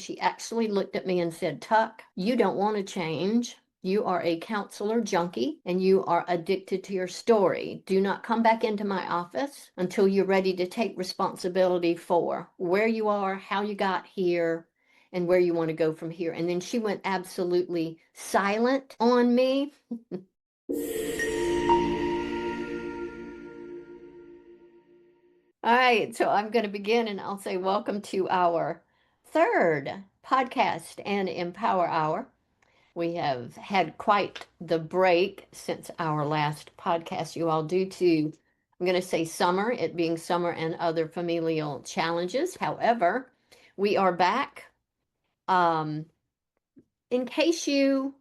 She actually looked at me and said, Tuck, you don't want to change. You are a counselor junkie and you are addicted to your story. Do not come back into my office until you're ready to take responsibility for where you are, how you got here, and where you want to go from here. And then she went absolutely silent on me. All right, so I'm going to begin and I'll say welcome to our third podcast and Empower Hour. We have had quite the break since our last podcast, you all, due to, I'm going to say summer, it being summer and other familial challenges. However, we are back. In case you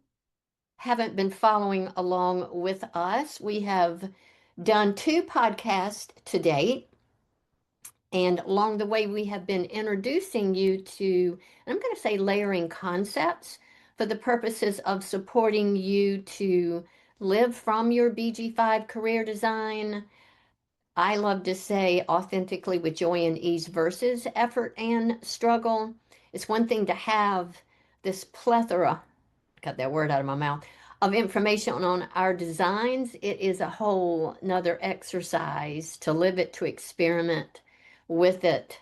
haven't been following along with us, we have done 2 podcasts to date. And along the way, we have been introducing you to, and I'm going to say layering concepts for the purposes of supporting you to live from your BG5 career design. I love to say authentically with joy and ease versus effort and struggle. It's one thing to have this plethora, got that word out of my mouth, of information on our designs. It is a whole another exercise to live it, to experiment with it,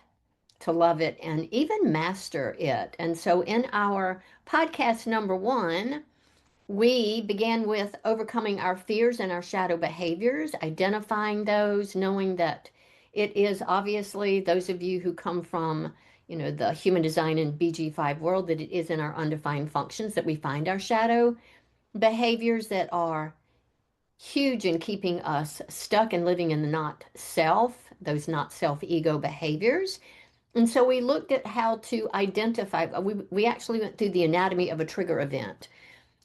to love it, and even master it. And so in our podcast number 1, we began with overcoming our fears and our shadow behaviors, identifying those, knowing that it is obviously those of you who come from, the human design and BG5 world, that it is in our undefined functions that we find our shadow behaviors that are huge in keeping us stuck and living in the not self, those not self ego behaviors. And so we looked at how to identify, we actually went through the anatomy of a trigger event,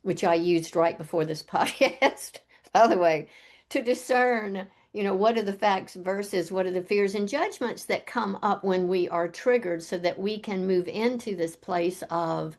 which I used right before this podcast, by the way, to discern, what are the facts versus what are the fears and judgments that come up when we are triggered so that we can move into this place of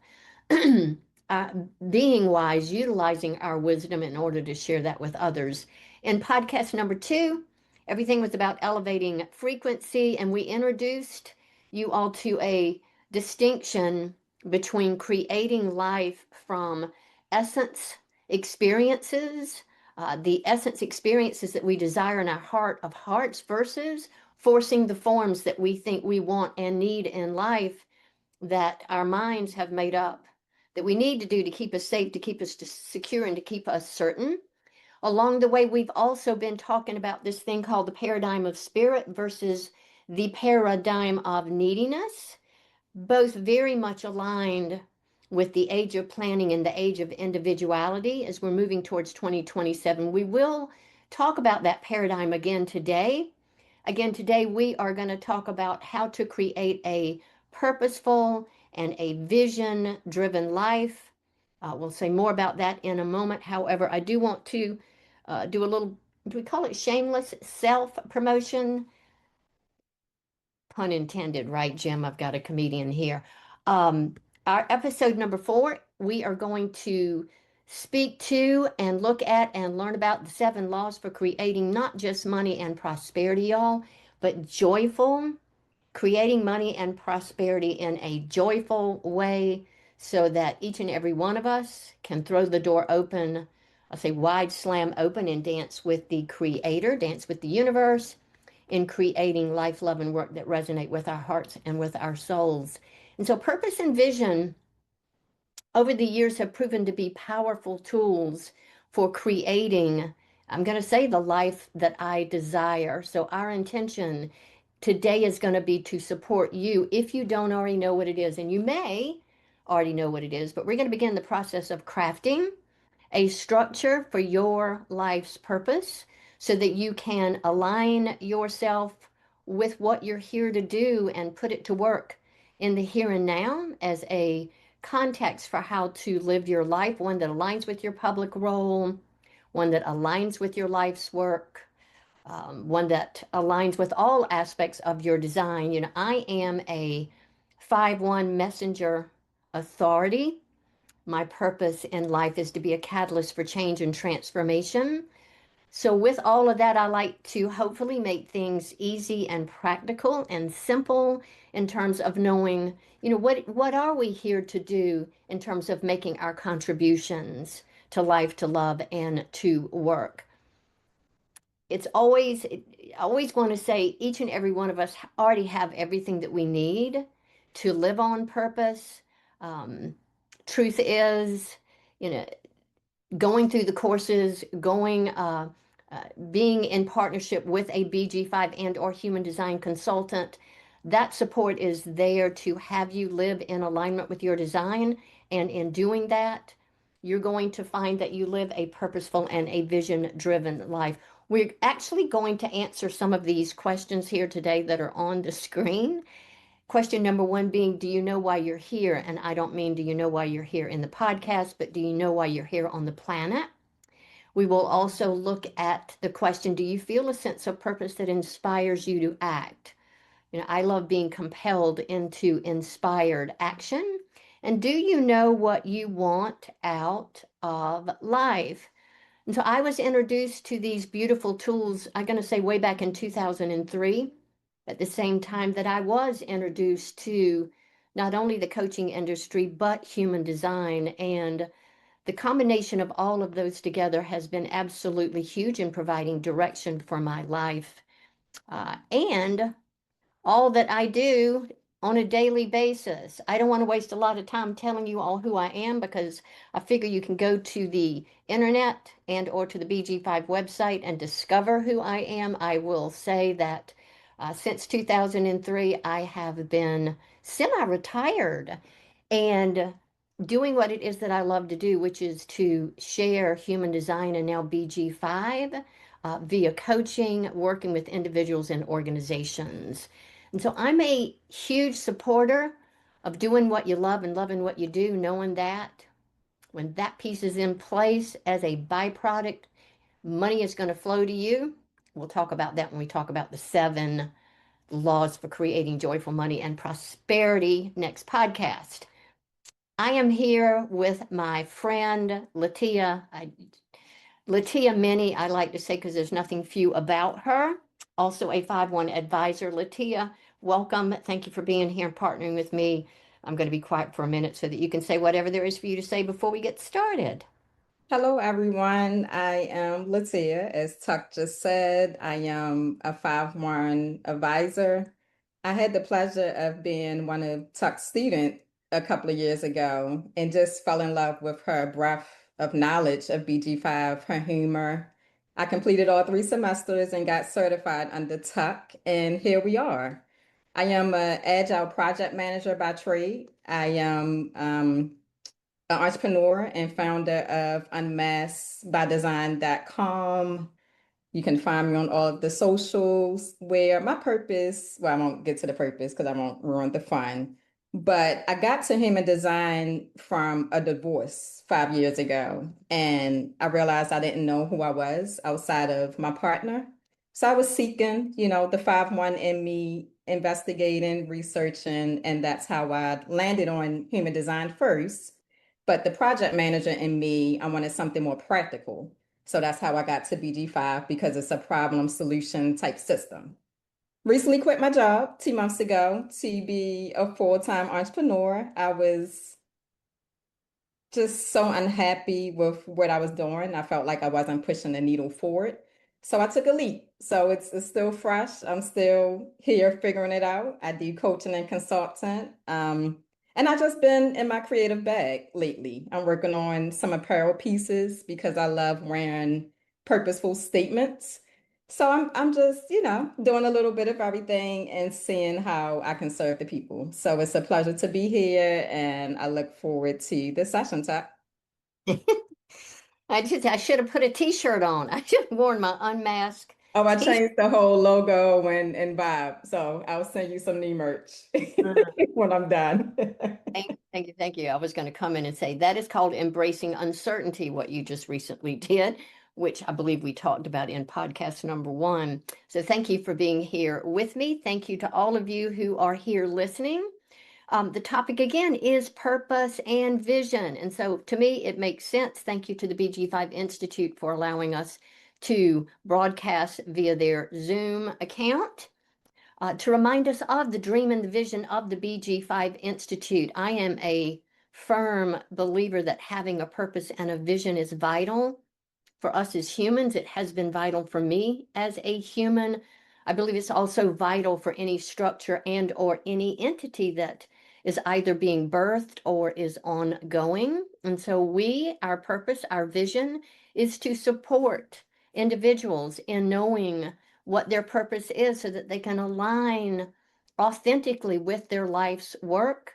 being wise, utilizing our wisdom in order to share that with others. In podcast number 2, everything was about elevating frequency, and we introduced you all to a distinction between creating life from essence experiences, the essence experiences that we desire in our heart of hearts, versus forcing the forms that we think we want and need in life that our minds have made up that we need to do to keep us safe, to keep us secure, and to keep us certain. Along the way, we've also been talking about this thing called the paradigm of spirit versus the paradigm of neediness, both very much aligned with the age of planning and the age of individuality as we're moving towards 2027. We will talk about that paradigm again today. Again, today we are going to talk about how to create a purposeful and a vision-driven life. We'll say more about that in a moment. However, I do want to do a little, do we call it shameless self-promotion? Pun intended, right, Jim? I've got a comedian here. Our episode number 4, we are going to speak to and look at and learn about the 7 laws for creating not just money and prosperity, y'all, but joyful, creating money and prosperity in a joyful way so that each and every one of us can throw the door open, I say wide slam open, and dance with the creator, dance with the universe in creating life, love, and work that resonate with our hearts and with our souls. And so purpose and vision over the years have proven to be powerful tools for creating, I'm going to say, the life that I desire. So our intention today is going to be to support you if you don't already know what it is. And you may already know what it is, but we're going to begin the process of crafting a structure for your life's purpose so that you can align yourself with what you're here to do and put it to work in the here and now as a context for how to live your life, one that aligns with your public role, one that aligns with your life's work, one that aligns with all aspects of your design. I am a 5-1 messenger authority. My purpose in life is to be a catalyst for change and transformation. So with all of that, I like to hopefully make things easy and practical and simple in terms of knowing, what are we here to do in terms of making our contributions to life, to love, and to work. It's always, I always want to say each and every one of us already have everything that we need to live on purpose. Um, Truth is, you know, going through the courses, being in partnership with a BG5 and or human design consultant, that support is there to have you live in alignment with your design. And in doing that, you're going to find that you live a purposeful and a vision-driven life. We're actually going to answer some of these questions here today that are on the screen. Question number one being, do you know why you're here? And I don't mean, do you know why you're here in the podcast, but do you know why you're here on the planet? We will also look at the question, do you feel a sense of purpose that inspires you to act? I love being compelled into inspired action. And do you know what you want out of life? And so I was introduced to these beautiful tools, I'm going to say way back in 2003, at the same time that I was introduced to not only the coaching industry, but human design. And the combination of all of those together has been absolutely huge in providing direction for my life. And all that I do on a daily basis. I don't want to waste a lot of time telling you all who I am because I figure you can go to the internet and or to the BG5 website and discover who I am. I will say that since 2003, I have been semi-retired and doing what it is that I love to do, which is to share human design and now BG5 via coaching, working with individuals and organizations. And so I'm a huge supporter of doing what you love and loving what you do, knowing that when that piece is in place as a byproduct, money is going to flow to you. We'll talk about that when we talk about the 7 laws for creating joyful money and prosperity next podcast. I am here with my friend Latia. Latia Minnie, I like to say because there's nothing few about her. Also a 5-1 advisor. Latia, welcome. Thank you for being here and partnering with me. I'm going to be quiet for a minute so that you can say whatever there is for you to say before we get started. Hello, everyone. I am Latia. As Tuck just said, I am a 5-1 advisor. I had the pleasure of being one of Tuck's students a couple of years ago and just fell in love with her breadth of knowledge of BG5, her humor. I completed all 3 semesters and got certified under Tuck, and here we are. I am an agile project manager by trade. I am an entrepreneur and founder of unmaskbydesign.com. You can find me on all of the socials where my purpose, well, I won't get to the purpose because I won't ruin the fun, but I got to human design from a divorce 5 years ago. And I realized I didn't know who I was outside of my partner. So I was seeking, the 5-1 in me, investigating, researching, and that's how I landed on human design first. But the project manager in me, I wanted something more practical. So that's how I got to BG5 because it's a problem solution type system. Recently quit my job 2 months ago to be a full-time entrepreneur. I was just so unhappy with what I was doing. I felt like I wasn't pushing the needle forward. So I took a leap. So it's still fresh. I'm still here figuring it out. I do coaching and consultant. And I've just been in my creative bag lately. I'm working on some apparel pieces because I love wearing purposeful statements. So I'm just, doing a little bit of everything and seeing how I can serve the people. So it's a pleasure to be here and I look forward to the session, Tuck. I should have put a t-shirt on. I should have worn my unmasked Oh, I t-shirt. changed the whole logo and vibe. So I'll send you some new merch when I'm done. Thank you, thank you. I was going to come in and say that is called embracing uncertainty, what you just recently did, which I believe we talked about in podcast number 1. So thank you for being here with me. Thank you to all of you who are here listening. The topic again is purpose and vision. And so to me, it makes sense. Thank you to the BG5 Institute for allowing us to broadcast via their Zoom account to remind us of the dream and the vision of the BG5 Institute. I am a firm believer that having a purpose and a vision is vital for us as humans. It has been vital for me as a human. I believe it's also vital for any structure and or any entity that is either being birthed or is ongoing. And so our purpose, our vision is to support individuals in knowing what their purpose is so that they can align authentically with their life's work.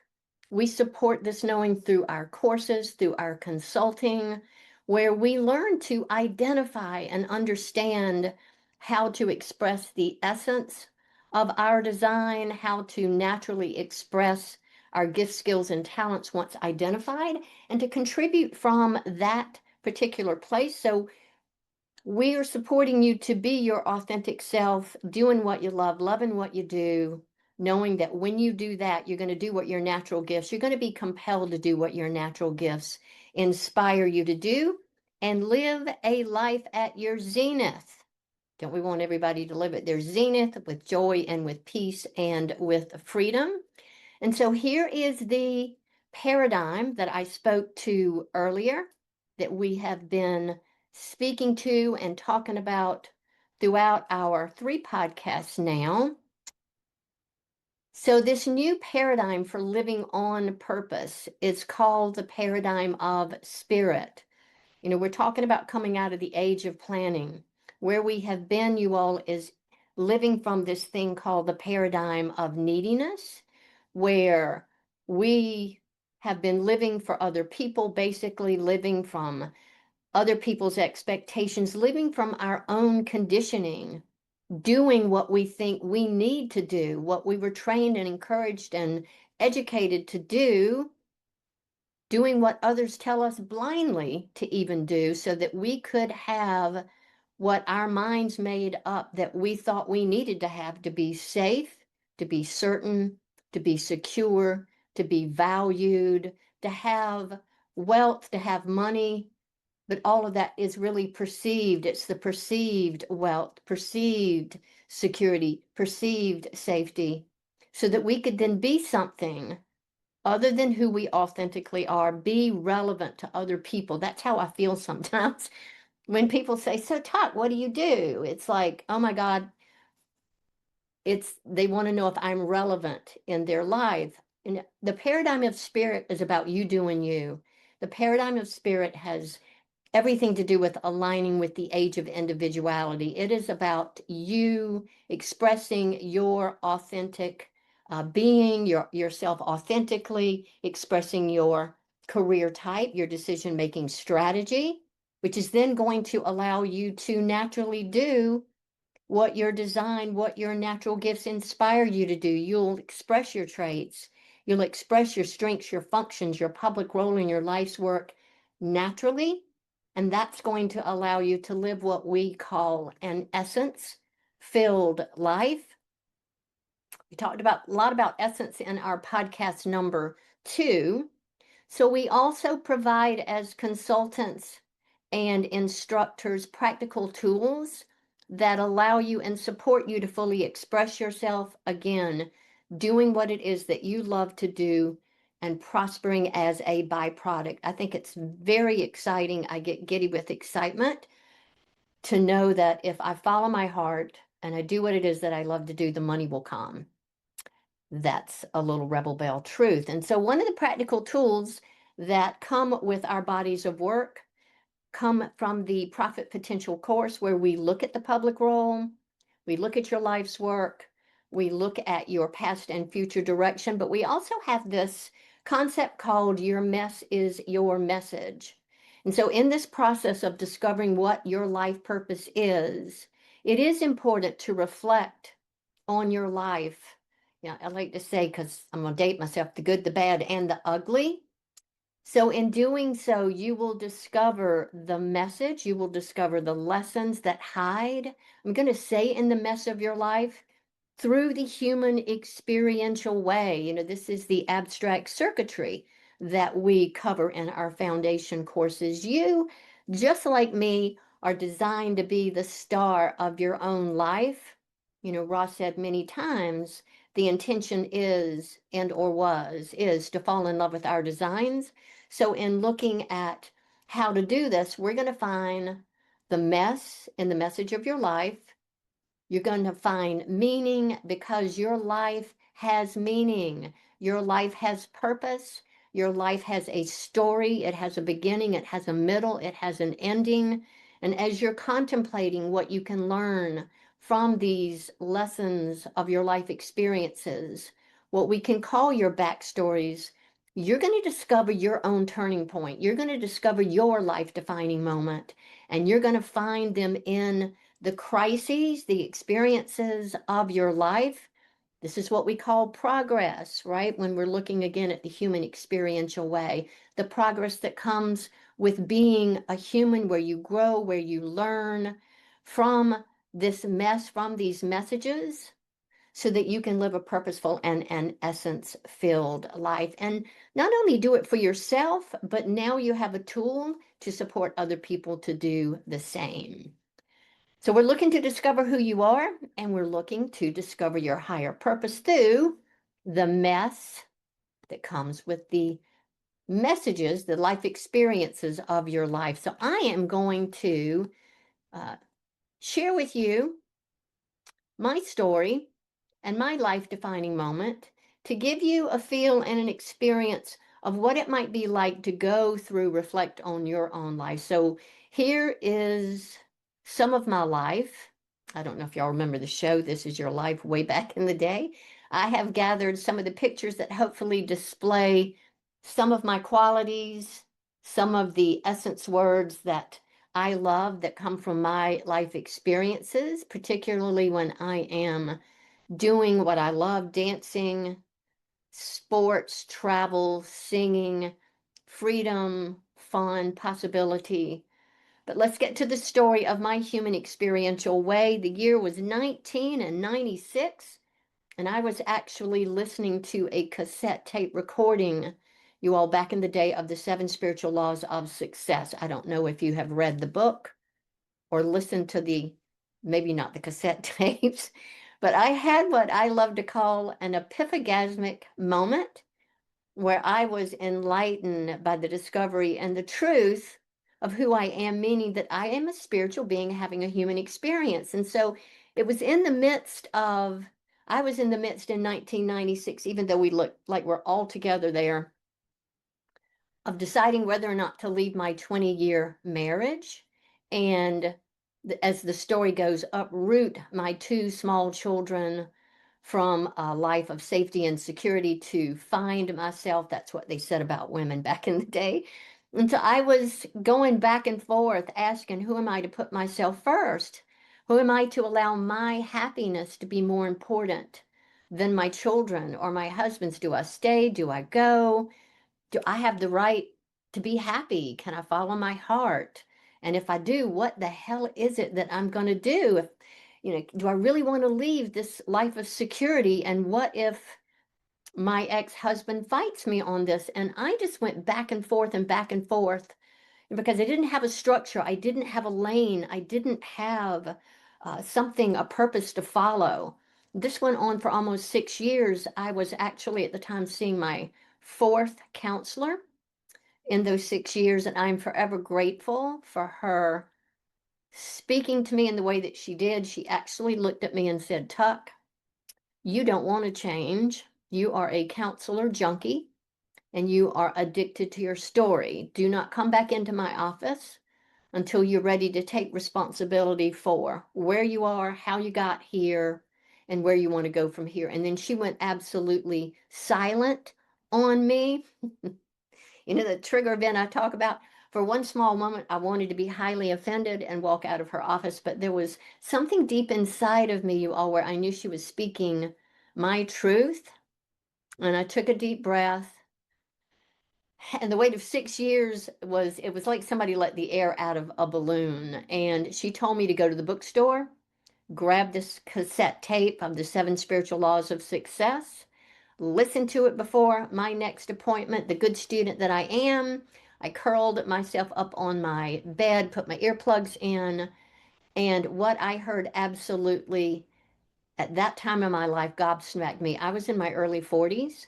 We support this knowing through our courses, through our consulting, where we learn to identify and understand how to express the essence of our design, how to naturally express our gifts, skills, and talents once identified, and to contribute from that particular place. So we are supporting you to be your authentic self, doing what you love, loving what you do, knowing that when you do that, you're going to do what your natural gifts, you're going to be compelled to do what your natural gifts inspire you to do and live a life at your zenith. Don't we want everybody to live at their zenith with joy and with peace and with freedom? And so here is the paradigm that I spoke to earlier that we have been speaking to and talking about throughout our 3 podcasts now. So this new paradigm for living on purpose is called the paradigm of spirit. We're talking about coming out of the age of planning. Where we have been, you all, is living from this thing called the paradigm of neediness, where we have been living for other people, basically living from other people's expectations, living from our own conditioning, doing what we think we need to do, what we were trained and encouraged and educated to do, doing what others tell us blindly to even do so that we could have what our minds made up that we thought we needed to have to be safe, to be certain, to be secure, to be valued, to have wealth, to have money. But all of that is really perceived. It's the perceived wealth, perceived security, perceived safety, so that we could then be something other than who we authentically are, be relevant to other people. That's how I feel sometimes when people say, "So, Tuck, what do you do?" It's like, oh my God, they want to know if I'm relevant in their life. And the paradigm of spirit is about you doing you. The paradigm of spirit has everything to do with aligning with the age of individuality. It is about you expressing your authentic being, yourself authentically, expressing your career type, your decision-making strategy, which is then going to allow you to naturally do what your design, what your natural gifts inspire you to do. You'll express your traits. You'll express your strengths, your functions, your public role in your life's work naturally. And that's going to allow you to live what we call an essence-filled life. We talked about a lot about essence in our podcast number 2. So we also provide as consultants and instructors practical tools that allow you and support you to fully express yourself, again, doing what it is that you love to do and prospering as a byproduct. I think it's very exciting. I get giddy with excitement to know that if I follow my heart and I do what it is that I love to do, the money will come. That's a little Rebel Bell truth. And so one of the practical tools that come with our bodies of work come from the Profit Potential course, where we look at the public role, we look at your life's work, we look at your past and future direction, but we also have this concept called your mess is your message. And so in this process of discovering what your life purpose is, it is important to reflect on your life. I like to say, because I'm going to date myself, the good, the bad, and the ugly. So in doing so, you will discover the message, you will discover the lessons that hide, I'm going to say, in the mess of your life through the human experiential way. This is the abstract circuitry that we cover in our foundation courses. You, just like me, are designed to be the star of your own life. You know, Ross said many times, the intention is and or was is to fall in love with our designs. So in looking at how to do this, we're going to find the mess in the message of your life. You're going to find meaning because your life has meaning. Your life has purpose. Your life has a story. It has a beginning. It has a middle. It has an ending. And as you're contemplating what you can learn from these lessons of your life experiences, what we can call your backstories, you're going to discover your own turning point. You're going to discover your life defining moment, and you're going to find them in the crises, the experiences of your life. This is what we call progress, right? When we're looking again at the human experiential way, the progress that comes with being a human, where you grow, where you learn from this mess, from these messages, so that you can live a purposeful and an essence filled life. And not only do it for yourself, but now you have a tool to support other people to do the same. So we're looking to discover who you are, and we're looking to discover your higher purpose through the mess that comes with the messages, the life experiences of your life. So I am going to uh, share with you my story and my life defining moment to give you a feel and an experience of what it might be like to go through, reflect on your own life. So here is some of my life. I don't know if y'all remember the show, This Is Your Life, way back in the day. I have gathered some of the pictures that hopefully display some of my qualities, some of the essence words that I love that come from my life experiences, particularly when I am doing what I love, dancing, sports, travel, singing, freedom, fun, possibility. But let's get to the story of my human experiential way. The year was 1996, and I was actually listening to a cassette tape recording, you all, back in the day, of the Seven Spiritual Laws of Success. I don't know if you have read the book or listened to the, maybe not the cassette tapes, but I had what I love to call an epiphagasmic moment where I was enlightened by the discovery and the truth of who I am, meaning that I am a spiritual being having a human experience. And so it was in the midst of, I was in the midst in 1996, even though we look like we're all together there, of deciding whether or not to leave my 20-year marriage and, as the story goes, uproot my two small children from a life of safety and security to find myself. That's what they said about women back in the day. And so I was going back and forth asking, who am I to put myself first? Who am I to allow my happiness to be more important than my children or my husband's? Do I stay? Do I go? Do I have the right to be happy? Can I follow my heart? And if I do, what the hell is it that I'm going to do? If, do I really want to leave this life of security? And what if my ex-husband fights me on this? And I just went back and forth because I didn't have a structure. I didn't have a lane. I didn't have something, a purpose to follow. This went on for almost 6 years. I was actually at the time seeing my fourth counselor in those 6 years, and I'm forever grateful for her speaking to me in the way that she did. She actually looked at me and said, Tuck, you don't want to change. You are a counselor junkie and you are addicted to your story. Do not come back into my office until you're ready to take responsibility for where you are, how you got here, and where you want to go from here. And then she went absolutely silent on me. The trigger event I talk about. For one small moment, I wanted to be highly offended and walk out of her office, but there was something deep inside of me, you all, where I knew she was speaking my truth. And I took a deep breath. And the weight of 6 years it was like somebody let the air out of a balloon. And she told me to go to the bookstore, grab this cassette tape of the Seven Spiritual Laws of Success, listen to it before my next appointment, the good student that I am, I curled myself up on my bed, put my earplugs in, and what I heard absolutely at that time in my life gobsmacked me. I was in my early 40s,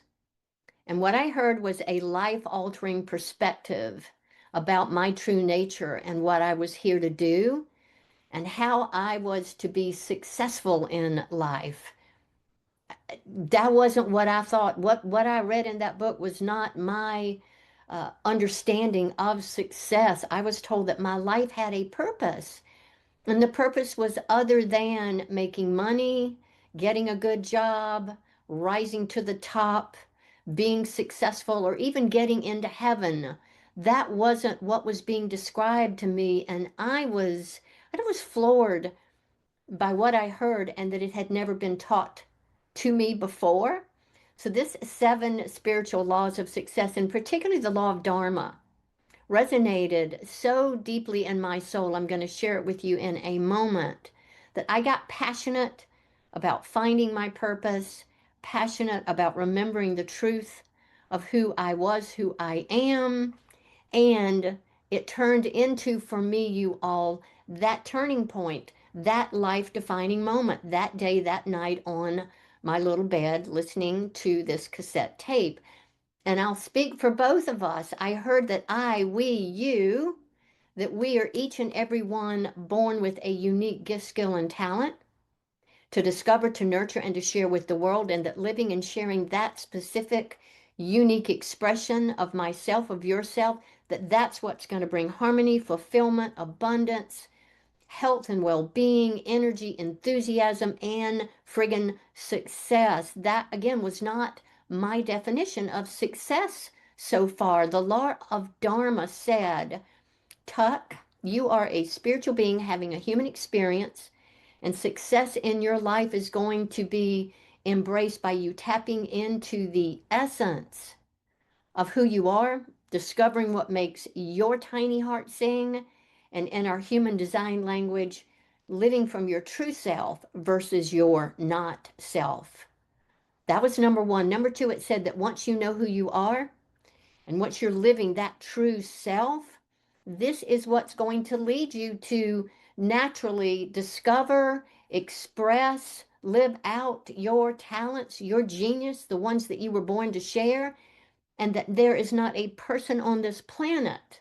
and what I heard was a life altering perspective about my true nature and what I was here to do and how I was to be successful in life. That wasn't what I thought. What I read in that book was not my understanding of success. I was told that my life had a purpose, and the purpose was other than making money, getting a good job, rising to the top, being successful, or even getting into heaven. That wasn't what was being described to me, and I was floored by what I heard and that it had never been taught to me before. So, this seven spiritual laws of success, and particularly the law of Dharma, resonated so deeply in my soul. I'm going to share it with you in a moment that I got passionate about finding my purpose, passionate about remembering the truth of who I was, who I am, and it turned into, for me, you all, that turning point, that life defining moment, that day, that night on my little bed, listening to this cassette tape. And I'll speak for both of us. I heard that you, that we are each and every one born with a unique gift, skill, and talent to discover, to nurture, and to share with the world, and that living and sharing that specific, unique expression of myself, of yourself, that's what's going to bring harmony, fulfillment, abundance, health and well-being, energy, enthusiasm, and friggin' success. That again was not my definition of success so far. The law of Dharma said, Tuck, you are a spiritual being having a human experience, and success in your life is going to be embraced by you tapping into the essence of who you are, discovering what makes your tiny heart sing, and in our human design language, living from your true self versus your not self. That was number one. Number two, it said that once you know who you are and once you're living that true self, this is what's going to lead you to naturally discover, express, live out your talents, your genius, the ones that you were born to share, and that there is not a person on this planet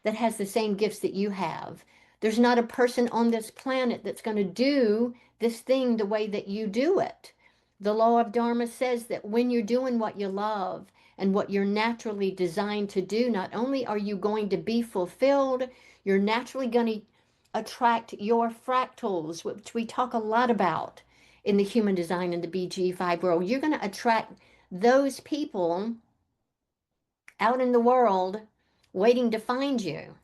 that has the same gifts that you have. There's not a person on this planet that's going to do this thing the way that you do it. The law of Dharma says that when you're doing what you love and what you're naturally designed to do, not only are you going to be fulfilled, you're naturally going to attract your fractals, which we talk a lot about in the human design and the BG5 world. You're going to attract those people out in the world waiting to find you.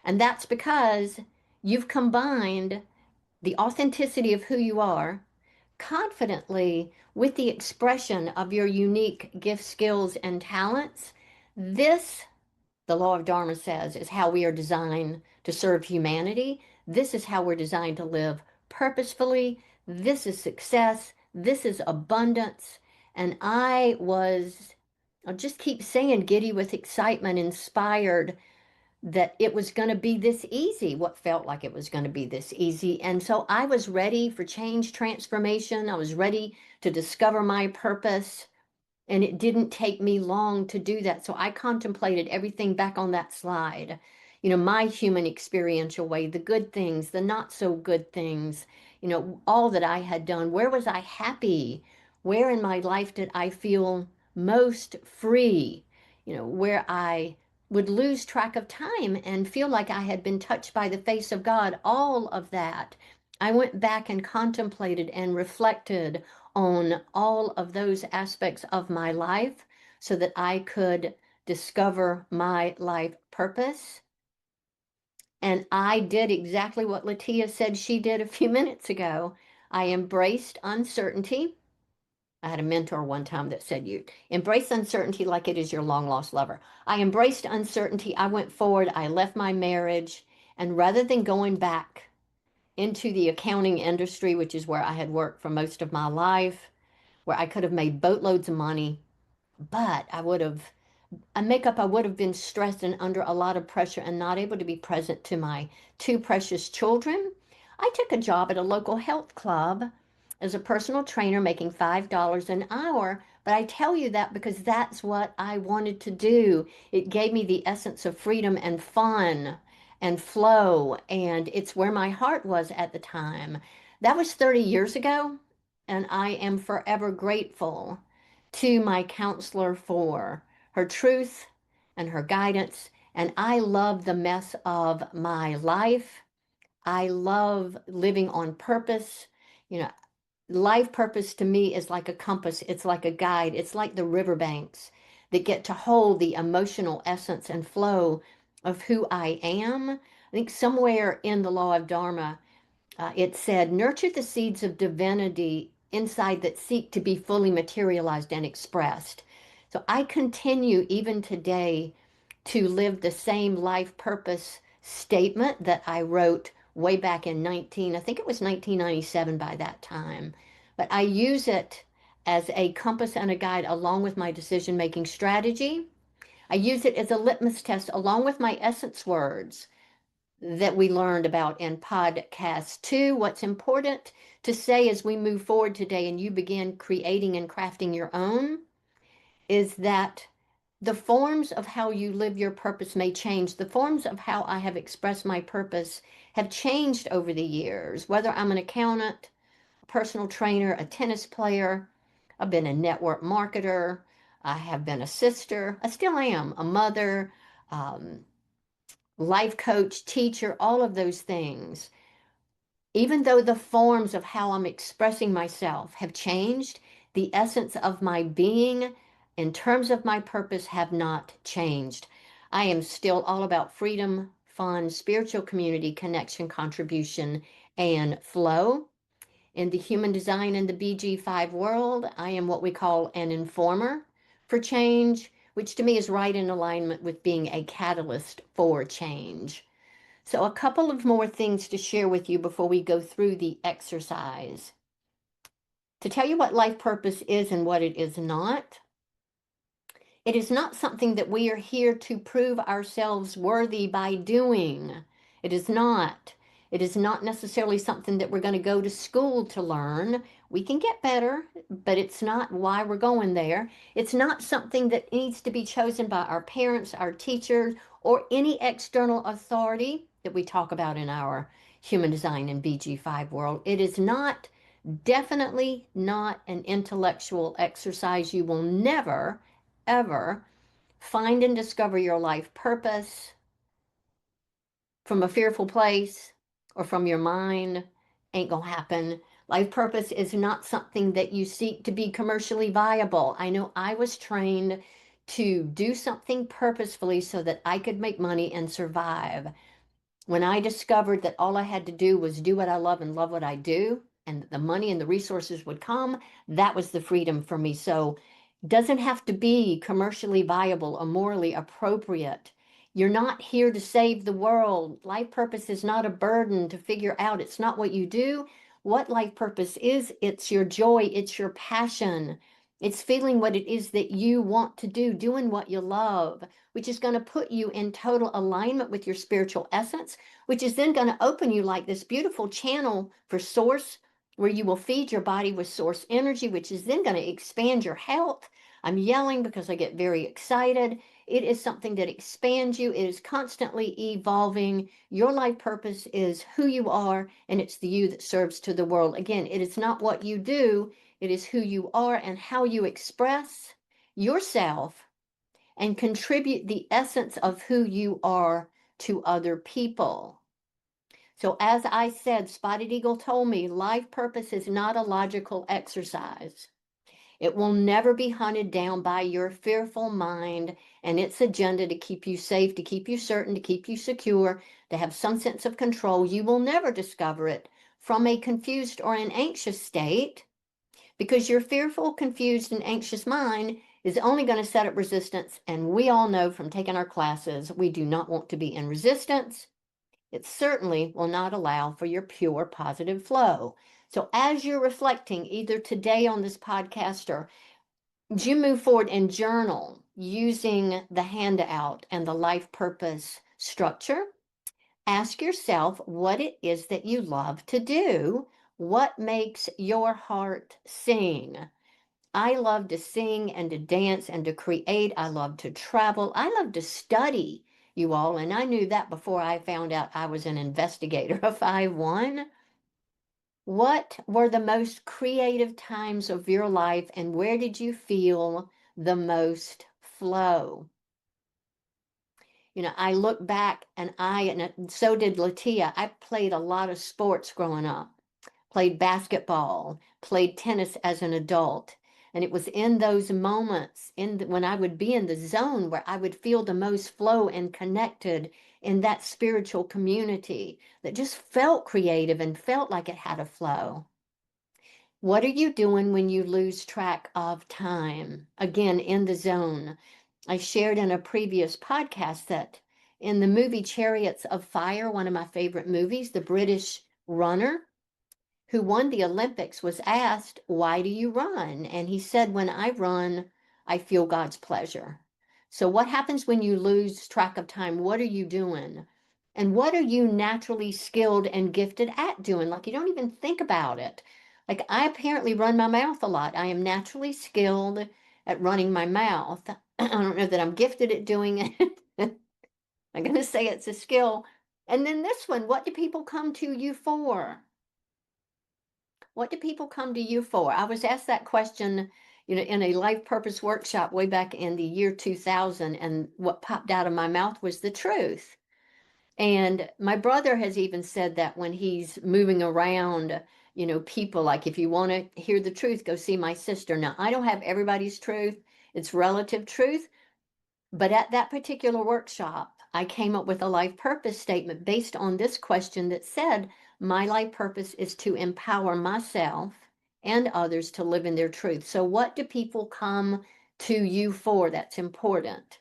And that's because you've combined the authenticity of who you are confidently with the expression of your unique gifts, skills, and talents. This, the law of Dharma says, is how we are designed to serve humanity. This is how we're designed to live purposefully. This is success. This is abundance. And I'll just keep saying, giddy with excitement, inspired that it was going to be this easy, what felt like it was going to be this easy. And so I was ready for change, transformation. I was ready to discover my purpose. And it didn't take me long to do that. So I contemplated everything back on that slide. My human experiential way, the good things, the not so good things, all that I had done. Where was I happy? Where in my life did I feel most free? Where I would lose track of time and feel like I had been touched by the face of God, all of that. I went back and contemplated and reflected on all of those aspects of my life so that I could discover my life purpose. And I did exactly what Latia said she did a few minutes ago. I embraced uncertainty. I had a mentor one time that said, you embrace uncertainty like it is your long lost lover. I embraced uncertainty. I went forward. I left my marriage. And rather than going back into the accounting industry, which is where I had worked for most of my life, where I could have made boatloads of money, but I would have makeup, I would have been stressed and under a lot of pressure and not able to be present to my two precious children. I took a job at a local health club as a personal trainer making $5 an hour. But I tell you that because that's what I wanted to do. It gave me the essence of freedom and fun and flow, and it's where my heart was at the time. That was 30 years ago, and I am forever grateful to my counselor for her truth and her guidance. And I love the mess of my life. I love living on purpose. You know, life purpose to me is like a compass, it's like a guide, it's like the riverbanks that get to hold the emotional essence and flow of who I am. I think somewhere in the law of Dharma, it said, nurture the seeds of divinity inside that seek to be fully materialized and expressed. So I continue even today to live the same life purpose statement that I wrote way back in I think it was 1997 by that time. But I use it as a compass and a guide along with my decision making strategy. I use it as a litmus test along with my essence words that we learned about in podcast two. What's important to say as we move forward today and you begin creating and crafting your own is that the forms of how you live your purpose may change. The forms of how I have expressed my purpose have changed over the years, whether I'm an accountant, a personal trainer, a tennis player, I've been a network marketer, I have been a sister, I still am a mother, um, life coach, teacher, all of those things. Even though the forms of how I'm expressing myself have changed, the essence of my being in terms of my purpose have not changed. I am still all about freedom, fun, spiritual community, connection, contribution, and flow. In the human design and the BG5 world, I am what we call an informer for change, which to me is right in alignment with being a catalyst for change. So, a couple of more things to share with you before we go through the exercise. To tell you what life purpose is and what it is not, it is not something that we are here to prove ourselves worthy by doing. It is not. It is not necessarily something that we're going to go to school to learn. We can get better, but it's not why we're going there. It's not something that needs to be chosen by our parents, our teachers, or any external authority that we talk about in our human design and BG5 world. It is not, definitely not an intellectual exercise. You will never ever find and discover your life purpose from a fearful place or from your mind. Ain't gonna happen. Life purpose is not something that you seek to be commercially viable. I know I was trained to do something purposefully so that I could make money and survive. When I discovered that all I had to do was do what I love and love what I do, and the money and the resources would come, that was the freedom for me. So it doesn't have to be commercially viable or morally appropriate. You're not here to save the world. Life purpose is not a burden to figure out. It's not what you do. What life purpose is, it's your joy, it's your passion. It's feeling what it is that you want to do, doing what you love, which is going to put you in total alignment with your spiritual essence, which is then going to open you like this beautiful channel for source, where you will feed your body with source energy, which is then going to expand your health. I'm yelling because I get very excited. It is something that expands you. It is constantly evolving. Your life purpose is who you are, and it's the you that serves to the world. Again, it is not what you do, it is who you are and how you express yourself and contribute the essence of who you are to other people. So, as I said, Spotted Eagle told me life purpose is not a logical exercise. It will never be hunted down by your fearful mind and its agenda to keep you safe, to keep you certain, to keep you secure, to have some sense of control. You will never discover it from a confused or an anxious state, because your fearful, confused, and anxious mind is only going to set up resistance. And we all know from taking our classes, we do not want to be in resistance. It certainly will not allow for your pure positive flow. So, as you're reflecting either today on this podcast or as you move forward and journal, using the handout and the life purpose structure, ask yourself what it is that you love to do. What makes your heart sing? I love to sing and to dance and to create. I love to travel. I love to study, you all. And I knew that before I found out I was an investigator of I-1. What were the most creative times of your life, and where did you feel the most flow? I look back, and so did Latia. I played a lot of sports growing up, played basketball, played tennis as an adult. And it was in those moments when I would be in the zone where I would feel the most flow and connected in that spiritual community that just felt creative and felt like it had a flow. What are you doing when you lose track of time? Again, in the zone. I shared in a previous podcast that in the movie Chariots of Fire, one of my favorite movies, the British runner who won the Olympics was asked, "Why do you run?" And he said, "When I run, I feel God's pleasure." So, what happens when you lose track of time? What are you doing? And what are you naturally skilled and gifted at doing? Like, you don't even think about it. Like, I apparently run my mouth a lot. I am naturally skilled at running my mouth. I don't know that I'm gifted at doing it. I'm going to say it's a skill. And then this one, what do people come to you for? What do people come to you for? I was asked that question, in a life purpose workshop way back in the year 2000, and what popped out of my mouth was the truth. And my brother has even said that when he's moving around, people, like, if you want to hear the truth, go see my sister. Now, I don't have everybody's truth, it's relative truth. But at that particular workshop, I came up with a life purpose statement based on this question that said, my life purpose is to empower myself and others to live in their truth. So, what do people come to you for? That's important.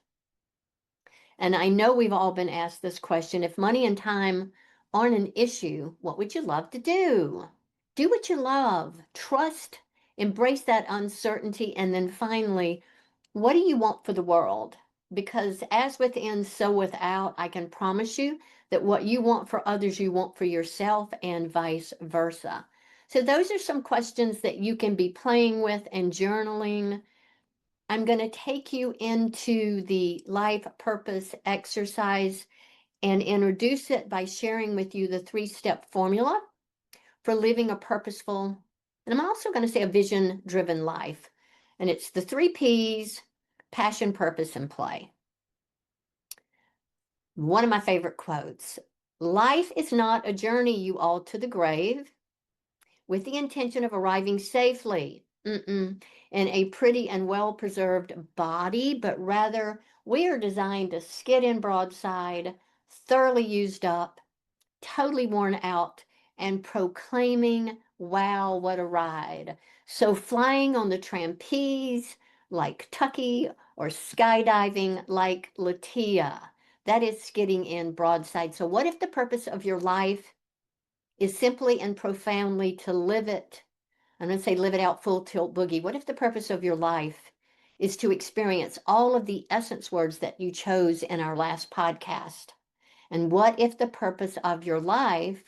And I know we've all been asked this question. If money and time aren't an issue, what would you love to do? Do what you love, trust, embrace that uncertainty, and then finally, what do you want for the world? Because as within, so without, I can promise you that what you want for others, you want for yourself, and vice versa. So, those are some questions that you can be playing with and journaling. I'm going to take you into the life purpose exercise and introduce it by sharing with you the 3-step formula for living a purposeful, and I'm also going to say a vision driven life. And it's the 3 P's: passion, purpose, and play. One of my favorite quotes: life is not a journey, you all, to the grave with the intention of arriving safely in a pretty and well-preserved body, but rather we are designed to skid in broadside, thoroughly used up, totally worn out, and proclaiming, wow, what a ride. So flying on the trapeze like Tucky, or skydiving like Latia, that is skidding in broadside. So what if the purpose of your life is simply and profoundly to live it? I'm going to say live it out full tilt boogie. What if the purpose of your life is to experience all of the essence words that you chose in our last podcast? And what if the purpose of your life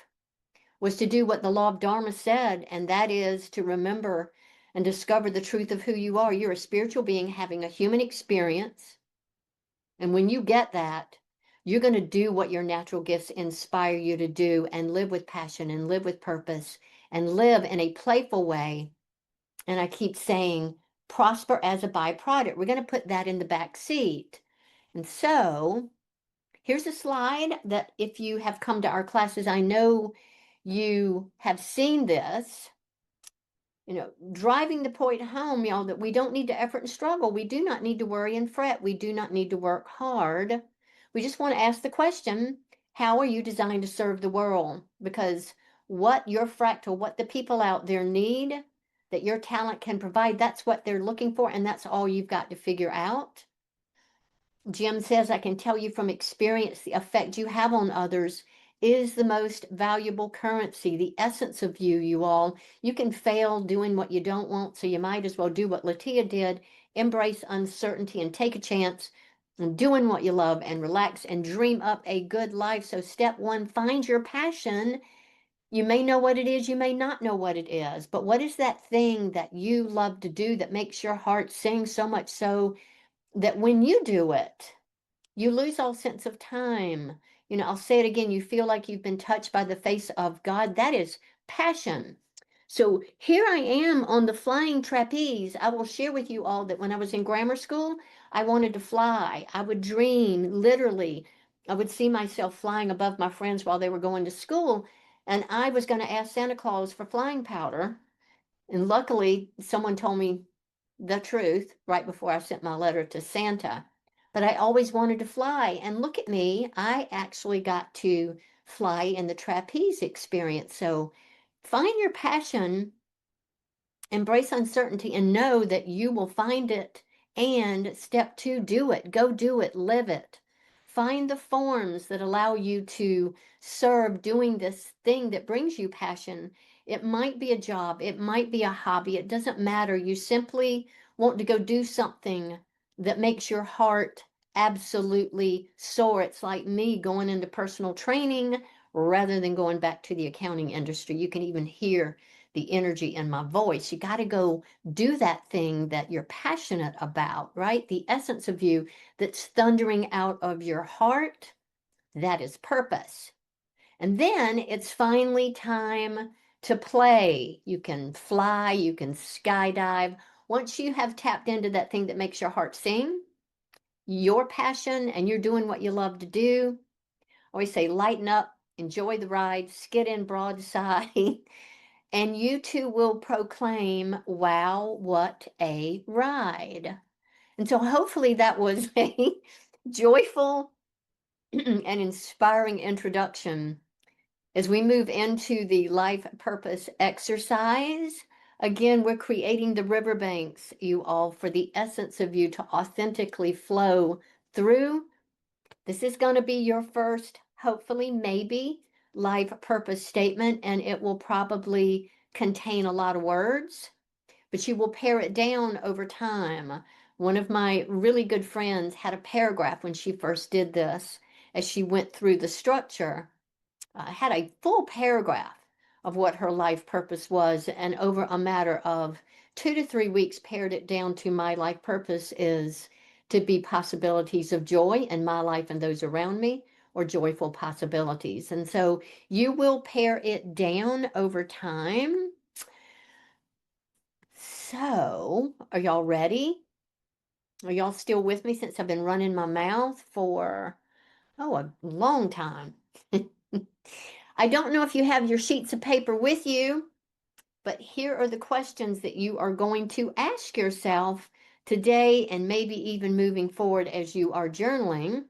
was to do what the law of Dharma said, and that is to remember and discover the truth of who you are? You're a spiritual being having a human experience. And when you get that, you're going to do what your natural gifts inspire you to do, and live with passion and live with purpose and live in a playful way. And I keep saying, prosper as a byproduct. We're going to put that in the back seat. And so here's a slide that if you have come to our classes, I know you have seen this. Driving the point home, y'all, that we don't need to effort and struggle. We do not need to worry and fret. We do not need to work hard. We just want to ask the question, how are you designed to serve the world? Because what your fractal, what the people out there need, that your talent can provide, that's what they're looking for, and that's all you've got to figure out. Jim says, I can tell you from experience, the effect you have on others is the most valuable currency, the essence of you all. You can fail doing what you don't want, so you might as well do what Latia did embrace uncertainty, and take a chance on doing what you love and relax and dream up a good life. So, step one, find your passion. You may know what it is, you may not know what it is, but what is that thing that you love to do that makes your heart sing so much so that when you do it, you lose all sense of time? I'll say it again. You feel like you've been touched by the face of God. That is passion. So here I am on the flying trapeze. I will share with you all that when I was in grammar school, I wanted to fly. I would dream, literally. I would see myself flying above my friends while they were going to school. And I was going to ask Santa Claus for flying powder. And luckily, someone told me the truth right before I sent my letter to Santa. But I always wanted to fly. And look at me, I actually got to fly in the trapeze experience. So find your passion, embrace uncertainty, and know that you will find it. And step two, do it. Go do it. Live it. Find the forms that allow you to serve doing this thing that brings you passion. It might be a job, it might be a hobby, it doesn't matter. You simply want to go do something that makes your heart absolutely soar. It's like me going into personal training rather than going back to the accounting industry. You can even hear the energy in my voice. You got to go do that thing that you're passionate about, right? The essence of you that's thundering out of your heart, that is purpose. And then it's finally time to play. You can fly, you can skydive. Once you have tapped into that thing that makes your heart sing, your passion, and you're doing what you love to do, I always say lighten up, enjoy the ride, skid in broadside, and you too will proclaim, wow, what a ride. And so hopefully that was a joyful and inspiring introduction as we move into the life purpose exercise. Again, we're creating the riverbanks, you all, for the essence of you to authentically flow through. This is going to be your first, hopefully, maybe, life purpose statement, and it will probably contain a lot of words, but you will pare it down over time. One of my really good friends had a paragraph when she first did this, as she went through the structure, had a full paragraph of what her life purpose was, and over a matter of 2 to 3 weeks, pared it down to my life purpose is to be possibilities of joy in my life and those around me, or joyful possibilities. And so you will pare it down over time. So, are y'all ready? Are y'all still with me since I've been running my mouth for, oh, a long time? I don't know if you have your sheets of paper with you, but here are the questions that you are going to ask yourself today and maybe even moving forward as you are journaling.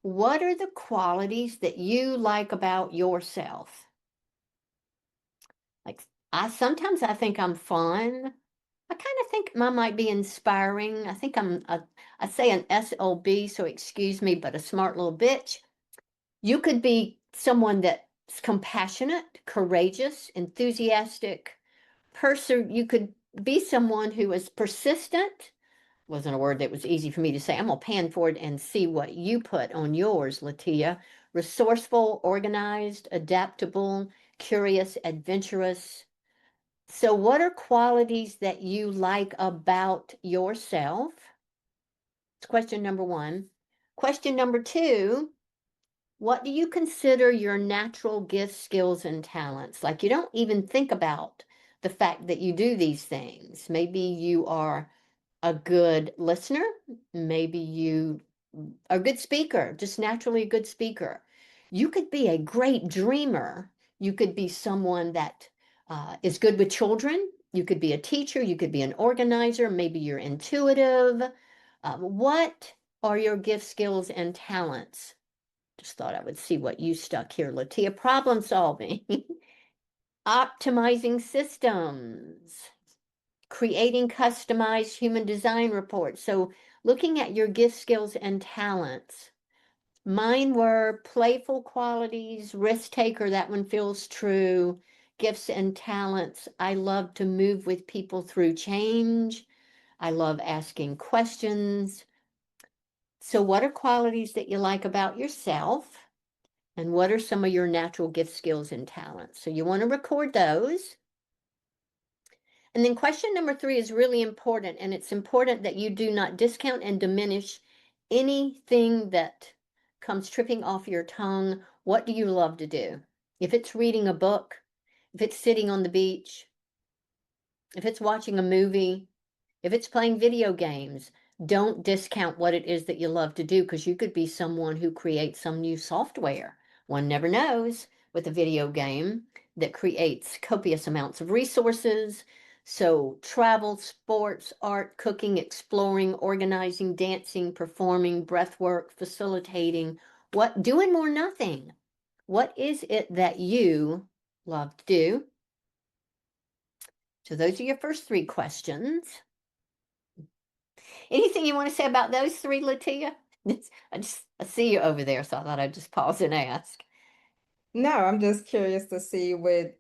What are the qualities that you like about yourself? Like, I think I'm fun. I kind of think I might be inspiring. I think I say an SLB, so excuse me, but a smart little bitch. You could be someone that's compassionate, courageous, enthusiastic, you could be someone who is persistent. Wasn't a word that was easy for me to say. I'm gonna pan forward and see what you put on yours, Latia. Resourceful, organized, adaptable, curious, adventurous. So, what are qualities that you like about yourself? It's question number one. Question number two, what do you consider your natural gifts, skills, and talents? Like, you don't even think about the fact that you do these things. Maybe you are a good listener. Maybe you are a good speaker, just naturally a good speaker. You could be a great dreamer. You could be someone that is good with children. You could be a teacher. You could be an organizer. Maybe you're intuitive. What are your gifts, skills, and talents? Just thought I would see what you stuck here, Latia. Problem solving, optimizing systems, creating customized human design reports. So, looking at your gifts, skills, and talents. Mine were playful qualities, risk taker, that one feels true. Gifts and talents. I love to move with people through change. I love asking questions. So, what are qualities that you like about yourself? And what are some of your natural gifts, skills, and talents? So, you want to record those. And then, question number 3 is really important. And it's important that you do not discount and diminish anything that comes tripping off your tongue. What do you love to do? If it's reading a book, if it's sitting on the beach, if it's watching a movie, if it's playing video games, don't discount what it is that you love to do because you could be someone who creates some new software. One never knows with a video game that creates copious amounts of resources. So, travel, sports, art, cooking, exploring, organizing, dancing, performing, breath work, facilitating, what doing more nothing. What is it that you love to do? So, those are your first 3 questions. Anything you want to say about those 3, Latia? I see you over there, so I thought I'd just pause and ask. No, I'm just curious to see what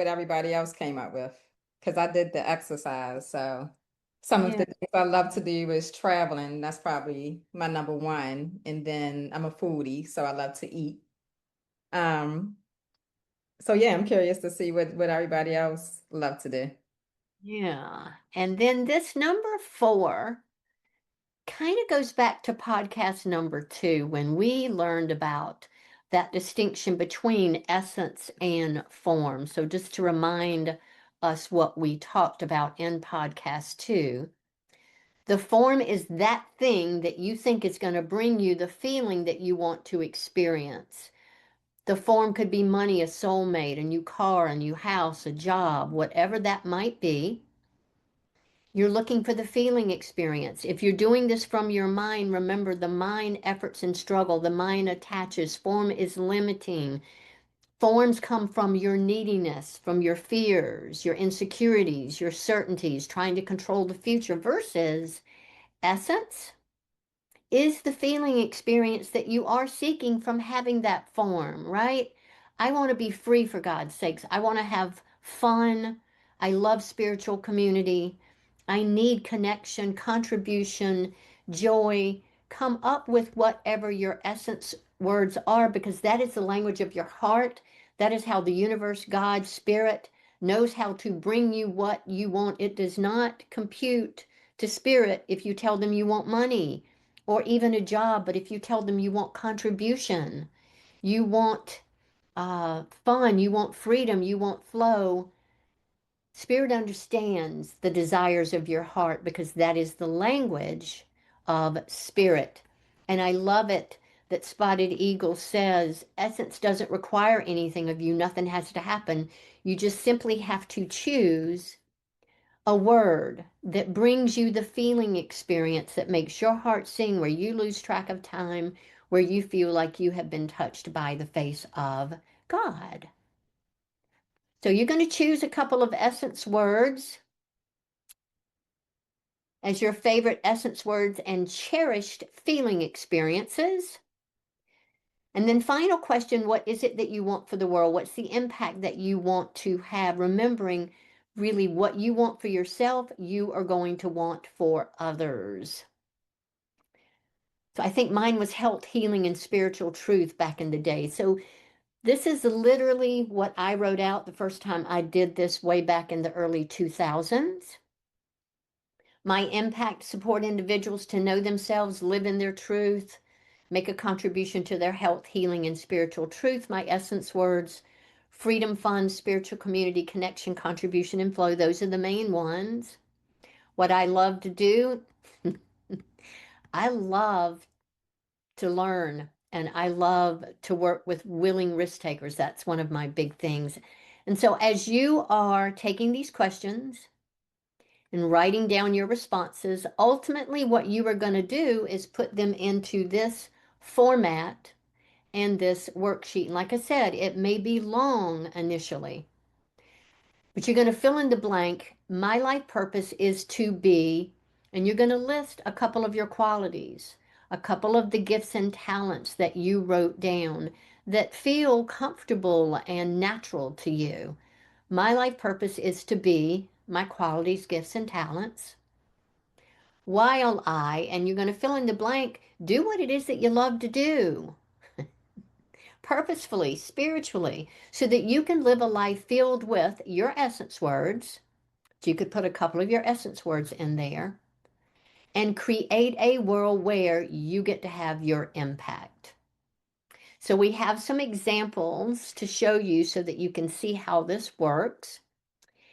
everybody else came up with because I did the exercise. So some of Yeah. the things I love to do is traveling. That's probably my number one. And then I'm a foodie, so I love to eat. Um, so yeah, I'm curious to see what everybody else love to do. Yeah. And then this number 4 kind of goes back to podcast number 2 when we learned about that distinction between essence and form. So just to remind us what we talked about in podcast 2, the form is that thing that you think is going to bring you the feeling that you want to experience. The form could be money, a soulmate, a new car, a new house, a job, whatever that might be. You're looking for the feeling experience. If you're doing this from your mind, remember the mind efforts and struggle. The mind attaches. Form is limiting. Forms come from your neediness, from your fears, your insecurities, your certainties, trying to control the future versus essence is the feeling experience that you are seeking from having that form, right? I want to be free for God's sakes. I want to have fun. I love spiritual community. I need connection, contribution, joy. Come up with whatever your essence words are because that is the language of your heart. That is how the universe, God, spirit knows how to bring you what you want. It does not compute to spirit if you tell them you want money or even a job, but if you tell them you want contribution, you want fun, you want freedom, you want flow, Spirit understands the desires of your heart because that is the language of Spirit. And I love it that Spotted Eagle says essence doesn't require anything of you, nothing has to happen. You just simply have to choose a word that brings you the feeling experience that makes your heart sing, where you lose track of time, where you feel like you have been touched by the face of God. So you're going to choose a couple of essence words as your favorite essence words and cherished feeling experiences. And then, final question, what is it that you want for the world? What's the impact that you want to have? Remembering really what you want for yourself, you are going to want for others. So I think mine was health, healing, and spiritual truth back in the day. So this is literally what I wrote out the first time I did this way back in the early 2000s. My impact: support individuals to know themselves, live in their truth, make a contribution to their health, healing, and spiritual truth. My essence words: freedom, fun, spiritual community, connection, contribution, and flow. Those are the main ones. What I love to do, I love to learn and I love to work with willing risk takers. That's one of my big things. And so, as you are taking these questions and writing down your responses, ultimately, what you are going to do is put them into this format and this worksheet. And like I said, it may be long initially, but you're going to fill in the blank. My life purpose is to be, and you're going to list a couple of your qualities, a couple of the gifts and talents that you wrote down that feel comfortable and natural to you. My life purpose is to be my qualities, gifts, and talents. while I, and you're going to fill in the blank, do what it is that you love to do purposefully, spiritually, so that you can live a life filled with your essence words. You could put a couple of your essence words in there and create a world where you get to have your impact. So we have some examples to show you so that you can see how this works.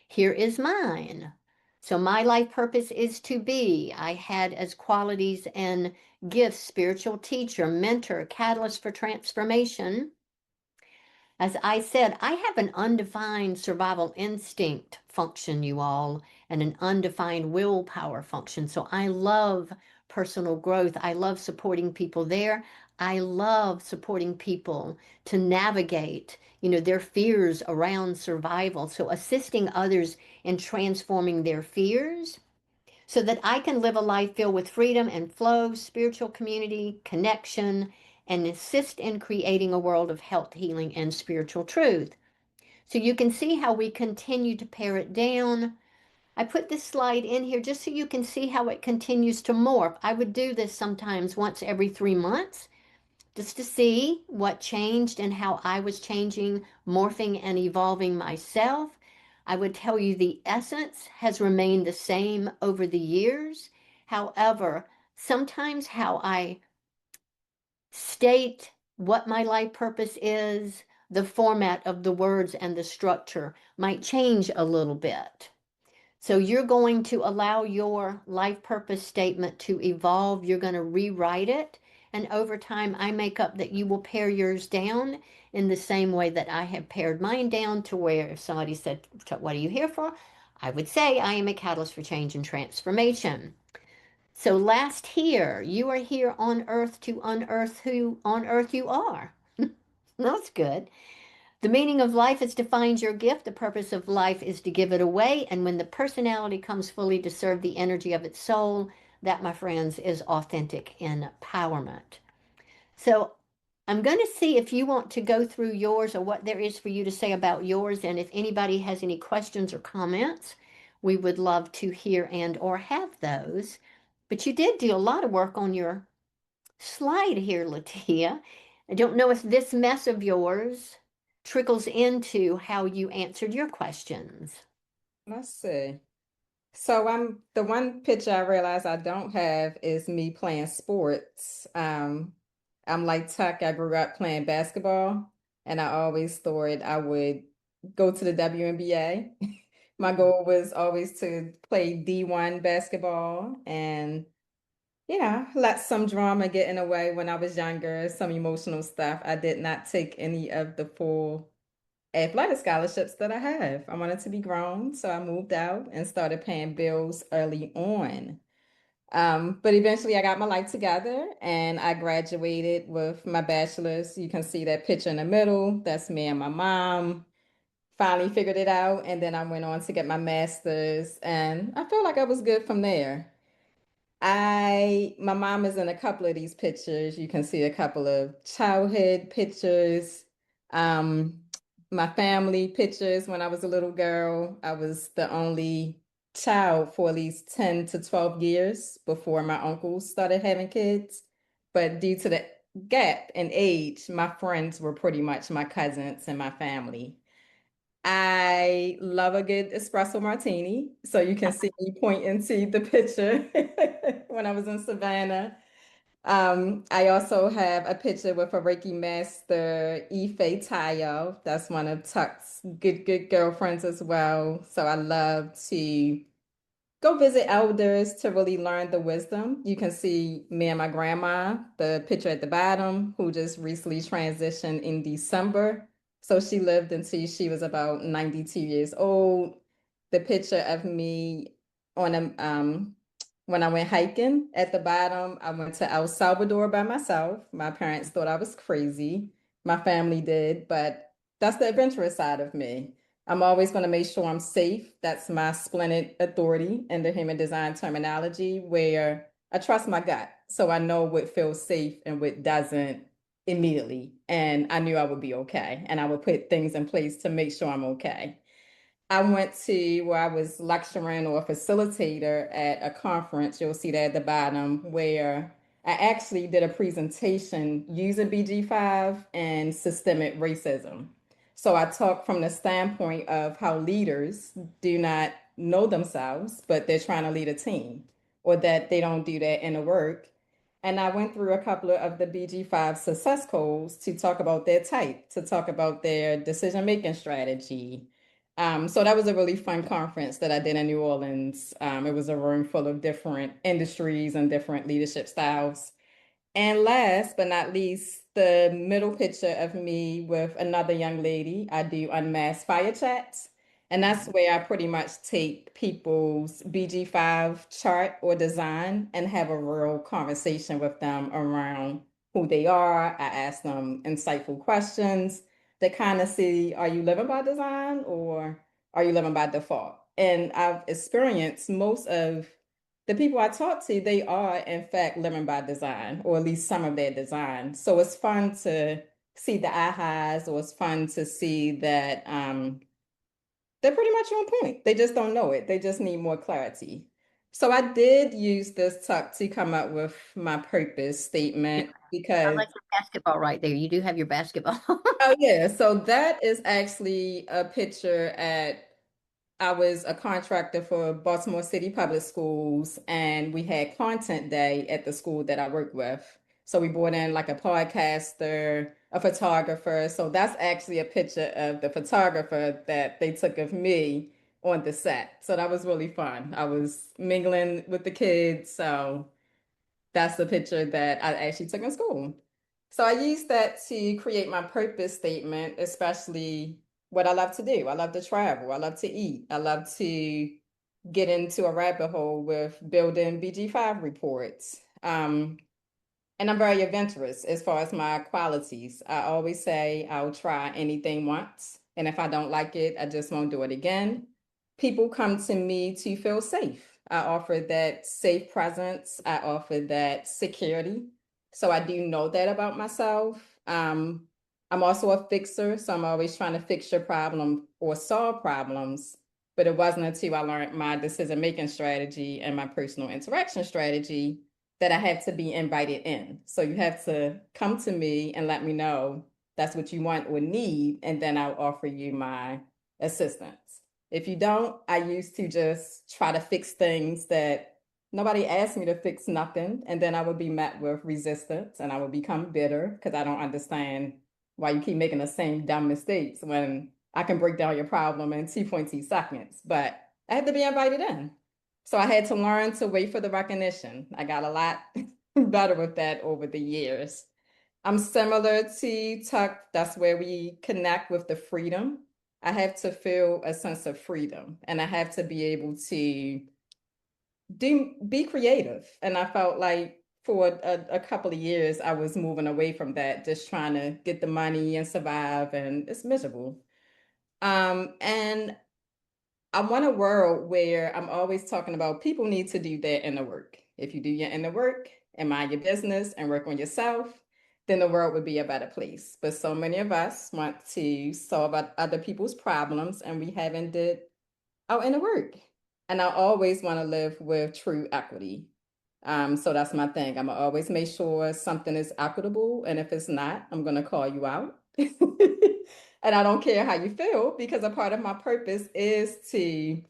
Here is mine. So my life purpose is to be. I had as qualities and gifts spiritual teacher, mentor, catalyst for transformation. As I said, I have an undefined survival instinct function, you all, and an undefined willpower function. So I love personal growth. I love supporting people there. I love supporting people to navigate, their fears around survival. So assisting others in transforming their fears so that I can live a life filled with freedom and flow, spiritual community, connection, and assist in creating a world of health, healing, and spiritual truth. So you can see how we continue to pare it down. I put this slide in here just so you can see how it continues to morph. I would do this sometimes once every 3 months just to see what changed and how I was changing, morphing, and evolving myself. I would tell you the essence has remained the same over the years. However, sometimes how I state what my life purpose is, the format of the words and the structure might change a little bit. So you're going to allow your life purpose statement to evolve. You're going to rewrite it. And over time, I make up that you will pare yours down in the same way that I have pared mine down to where if somebody said, what are you here for? I would say I am a catalyst for change and transformation. So last here, you are here on earth to unearth who on earth you are. That's good. The meaning of life is to find your gift. The purpose of life is to give it away. And when the personality comes fully to serve the energy of its soul, that, my friends, is authentic empowerment. So I'm going to see if you want to go through yours or what there is for you to say about yours. And if anybody has any questions or comments, we would love to hear and or have those. But you did do a lot of work on your slide here, Latia. I don't know if this mess of yours trickles into how you answered your questions. Let's see. So I'm the one picture I realize I don't have is me playing sports. I'm like Tuck. I grew up playing basketball, and I always thought I would go to the WNBA. My goal was always to play D1 basketball, and let some drama get in the way when I was younger, some emotional stuff. I did not take any of the full athletic scholarships that I have. I wanted to be grown, so I moved out and started paying bills early on. But eventually I got my life together and I graduated with my bachelor's. You can see that picture in the middle. That's me and my mom. Finally figured it out. And then I went on to get my master's and I feel like I was good from there. My mom is in a couple of these pictures. You can see a couple of childhood pictures. Um, my family pictures when I was a little girl. I was the only child for at least 10 to 12 years before my uncles started having kids. But due to the gap in age, my friends were pretty much my cousins and my family. I love a good espresso martini. So you can see me pointing to the picture when I was in Savannah. I also have a picture with a Reiki master, Ife Tayo. That's one of Tuck's good girlfriends as well. So I love to go visit elders to really learn the wisdom. You can see me and my grandma, the picture at the bottom, who just recently transitioned in December. So she lived until she was about 92 years old. The picture of me on a when I went hiking at the bottom, I went to El Salvador by myself. My parents thought I was crazy. My family did, but that's the adventurous side of me. I'm always going to make sure I'm safe. That's my splendid authority in the human design terminology, where I trust my gut. So I know what feels safe and what doesn't immediately. And I knew I would be okay. And I would put things in place to make sure I'm okay. I went to where I was lecturing or a facilitator at a conference. You'll see that at the bottom, where I actually did a presentation using BG5 and systemic racism. So I talked from the standpoint of how leaders do not know themselves, but they're trying to lead a team, or that they don't do that inner work. And I went through a couple of the BG5 success codes to talk about their type, to talk about their decision-making strategy. So that was a really fun conference that I did in New Orleans. It was a room full of different industries and different leadership styles. And last but not least, the middle picture of me with another young lady. I do unmasked fire chats. And that's where I pretty much take people's BG5 chart or design and have a real conversation with them around who they are. I ask them insightful questions to kind of see, are you living by design or are you living by default? And I've experienced most of the people I talk to, they are in fact living by design, or at least some of their design. So it's fun to see the ahas, or it's fun to see that they're pretty much on point. They just don't know it. They just need more clarity. So I did use this talk to come up with my purpose Yeah, statement I because, like your basketball right there. You do have your basketball. oh yeah, so that is actually a picture at I was a contractor for Baltimore City Public Schools, and we had content day at the school that I work with. So we brought in like a podcaster, a photographer. So that's actually a picture of the photographer that they took of me on the set. So that was really fun. I was mingling with the kids. So that's the picture that I actually took in school. So I used that to create my purpose statement, especially what I love to do. I love to travel. I love to eat. I love to get into a rabbit hole with building BG5 reports. And I'm very adventurous as far as my qualities. I always say I'll try anything once, and if I don't like it, I just won't do it again. People come to me to feel safe. I offer that safe presence, I offer that security. So I do know that about myself. I'm also a fixer, so I'm always trying to fix your problem or solve problems. But it wasn't until I learned my decision making strategy and my personal interaction strategy that I have to be invited in. So you have to come to me and let me know that's what you want or need, and then I'll offer you my assistance. If you don't, I used to just try to fix things that nobody asked me to fix nothing, and then I would be met with resistance and I would become bitter because I don't understand why you keep making the same dumb mistakes when I can break down your problem in 2.2 seconds. But I had to be invited in. So I had to learn to wait for the recognition. I got a lot better with that over the years. I'm similar to Tuck. That's where we connect with the freedom. I have to feel a sense of freedom, and I have to be able to be creative. And I felt like for a couple of years, I was moving away from that, just trying to get the money and survive, and it's miserable. And I want a world where I'm always talking about people need to do their inner work. If you do your inner work and mind your business and work on yourself, then the world would be a better place. But so many of us want to solve other people's problems and we haven't did our inner work. And I always want to live with true equity. So that's my thing. I'm gonna always make sure something is equitable, and if it's not, I'm gonna call you out. And I don't care how you feel because a part of my purpose is to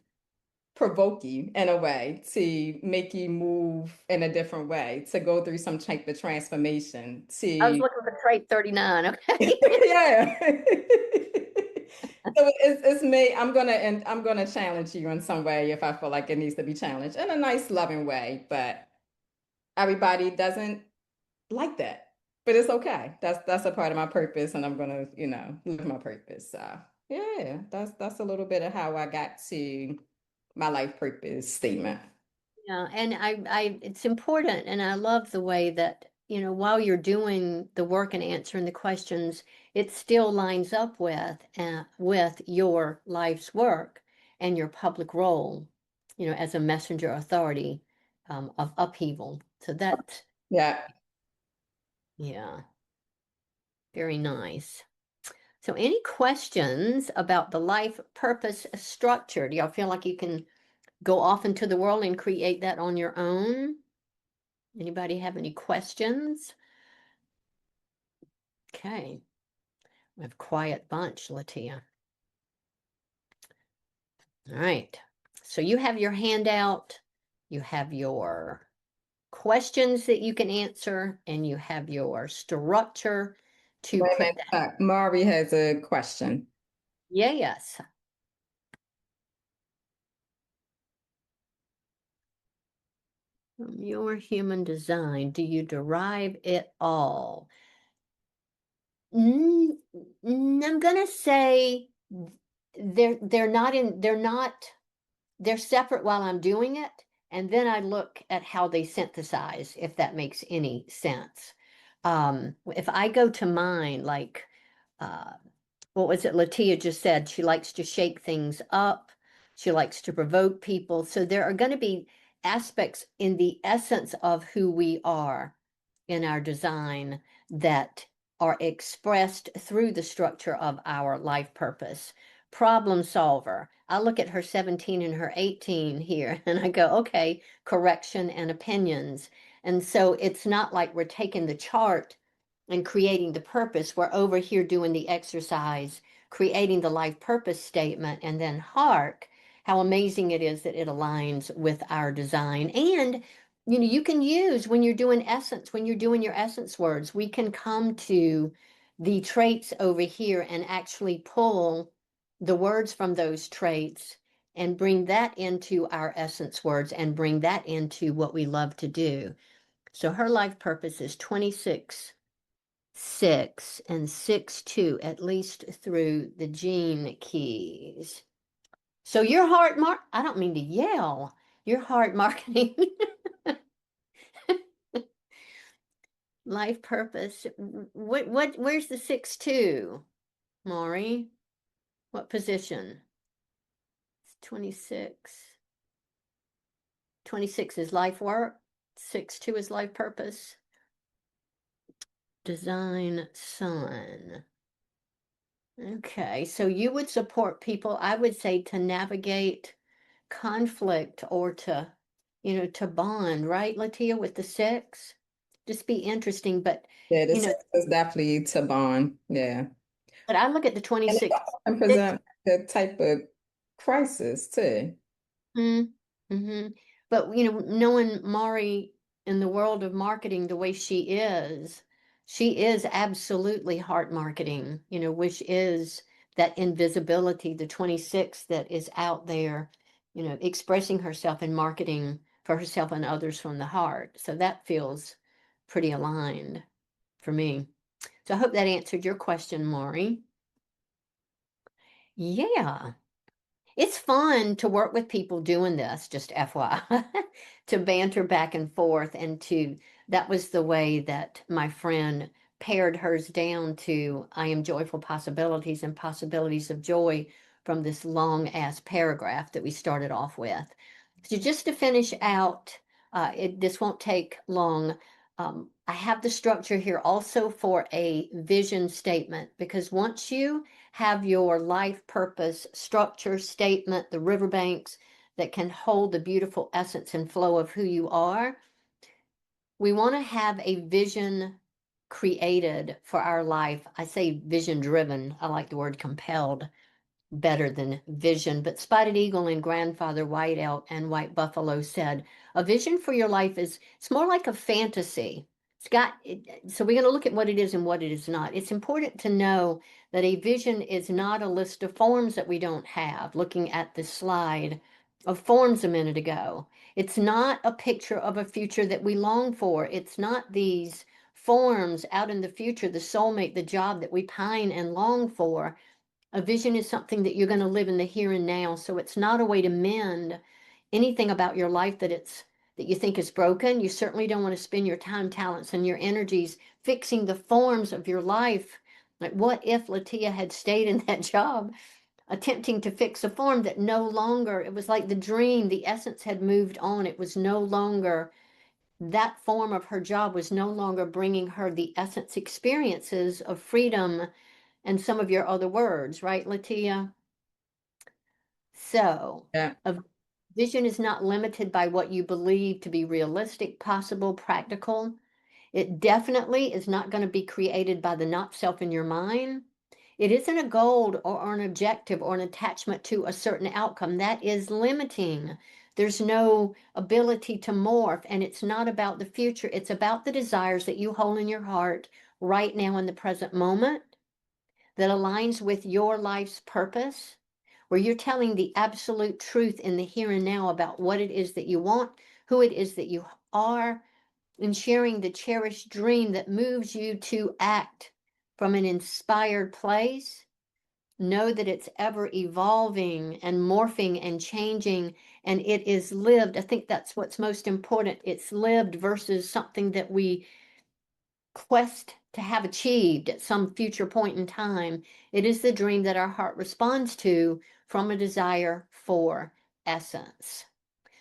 provoke you in a way, to make you move in a different way, to go through some type of transformation, I was to looking for trait 39. Okay. yeah. So it's me. I'm gonna challenge you in some way if I feel like it needs to be challenged in a nice, loving way. But everybody doesn't like that. But it's okay. That's a part of my purpose, and I'm gonna, live my purpose. So yeah, that's a little bit of how I got to my life purpose statement. Yeah, and it's important, and I love the way that, while you're doing the work and answering the questions, it still lines up with your life's work and your public role, as a messenger authority of upheaval. So that, Yeah. yeah, very nice. So any questions about the life purpose structure? Do y'all feel like you can go off into the world and create that on your own? Anybody have any questions? Okay. We have a quiet bunch, Latia. All right. So you have your handout, you have your questions that you can answer, and you have your structure to Wait a put minute. that. Mari has a question. Yeah, yes. From your human design, do you derive it all? I'm gonna say they're separate while I'm doing it, and then I look at how they synthesize, if that makes any sense. If I go to mine, like uh, what was it Latia just said? She likes to shake things up. She likes to provoke people. So there are going to be aspects in the essence of who we are in our design that are expressed through the structure of our life purpose. Problem solver. I look at her 17 and her 18 here and I go, okay, correction and opinions. And so it's not like we're taking the chart and creating the purpose. We're over here doing the exercise, creating the life purpose statement, and then hark, how amazing it is that it aligns with our design. And you can use when you're doing essence, when you're doing your essence words, we can come to the traits over here and actually pull the words from those traits and bring that into our essence words and bring that into what we love to do. So her life purpose is 26 6 and 6 2, at least through the gene keys. So your I don't mean to yell, your heart marketing life purpose. Where's the 6 2, Maury? What position? It's 26. 26 is life work. 6 2 is life purpose. Design sun. Okay, so you would support people, I would say, to navigate conflict or to bond, right, Latia, with the six? Just be interesting, Yeah, you this know, is definitely to bond. Yeah. but I look at the And it 26 can six. present the type of crisis too. Mm-hmm. But knowing Mari in the world of marketing the way she is absolutely heart marketing, which is that invisibility, the 26 that is out there, expressing herself and marketing for herself and others from the heart. So that feels pretty aligned for me. So I hope that answered your question, Maury. Yeah. It's fun to work with people doing this, just FYI, to banter back and forth that was the way that my friend pared hers down to I am joyful possibilities and possibilities of joy from this long ass paragraph that we started off with. So just to finish out, this won't take long. I have the structure here also for a vision statement because once you have your life purpose structure statement, the riverbanks that can hold the beautiful essence and flow of who you are. We want to have a vision created for our life. I say vision driven. I like the word compelled better than vision. But Spotted Eagle and Grandfather White Elk and White Buffalo said, a vision for your life it's more like a fantasy. So we're going to look at what it is and what it is not. It's important to know that a vision is not a list of forms that we don't have. Looking at the slide of forms a minute ago, it's not a picture of a future that we long for. It's not these forms out in the future, the soulmate, the job that we pine and long for. A vision is something that you're going to live in the here and now. So it's not a way to mend anything about your life that you think is broken. You certainly don't want to spend your time, talents, and your energies fixing the forms of your life. Like, what if Latia had stayed in that job, attempting to fix a form that no longer, it was like the dream, the essence had moved on. It was no longer, that form of her job was no longer bringing her the essence experiences of freedom and some of your other words, right, Latia? So, Yeah. a vision is not limited by what you believe to be realistic, possible, practical. It definitely is not going to be created by the not self in your mind. It isn't a goal or an objective or an attachment to a certain outcome. That is limiting. There's no ability to morph, and it's not about the future. It's about the desires that you hold in your heart right now in the present moment that aligns with your life's purpose, where you're telling the absolute truth in the here and now about what it is that you want, who it is that you are, and sharing the cherished dream that moves you to act from an inspired place. Know that it's ever evolving and morphing and changing, and it is lived. I think that's what's most important. It's lived versus something that we quest to have achieved at some future point in time. It is the dream that our heart responds to from a desire for essence.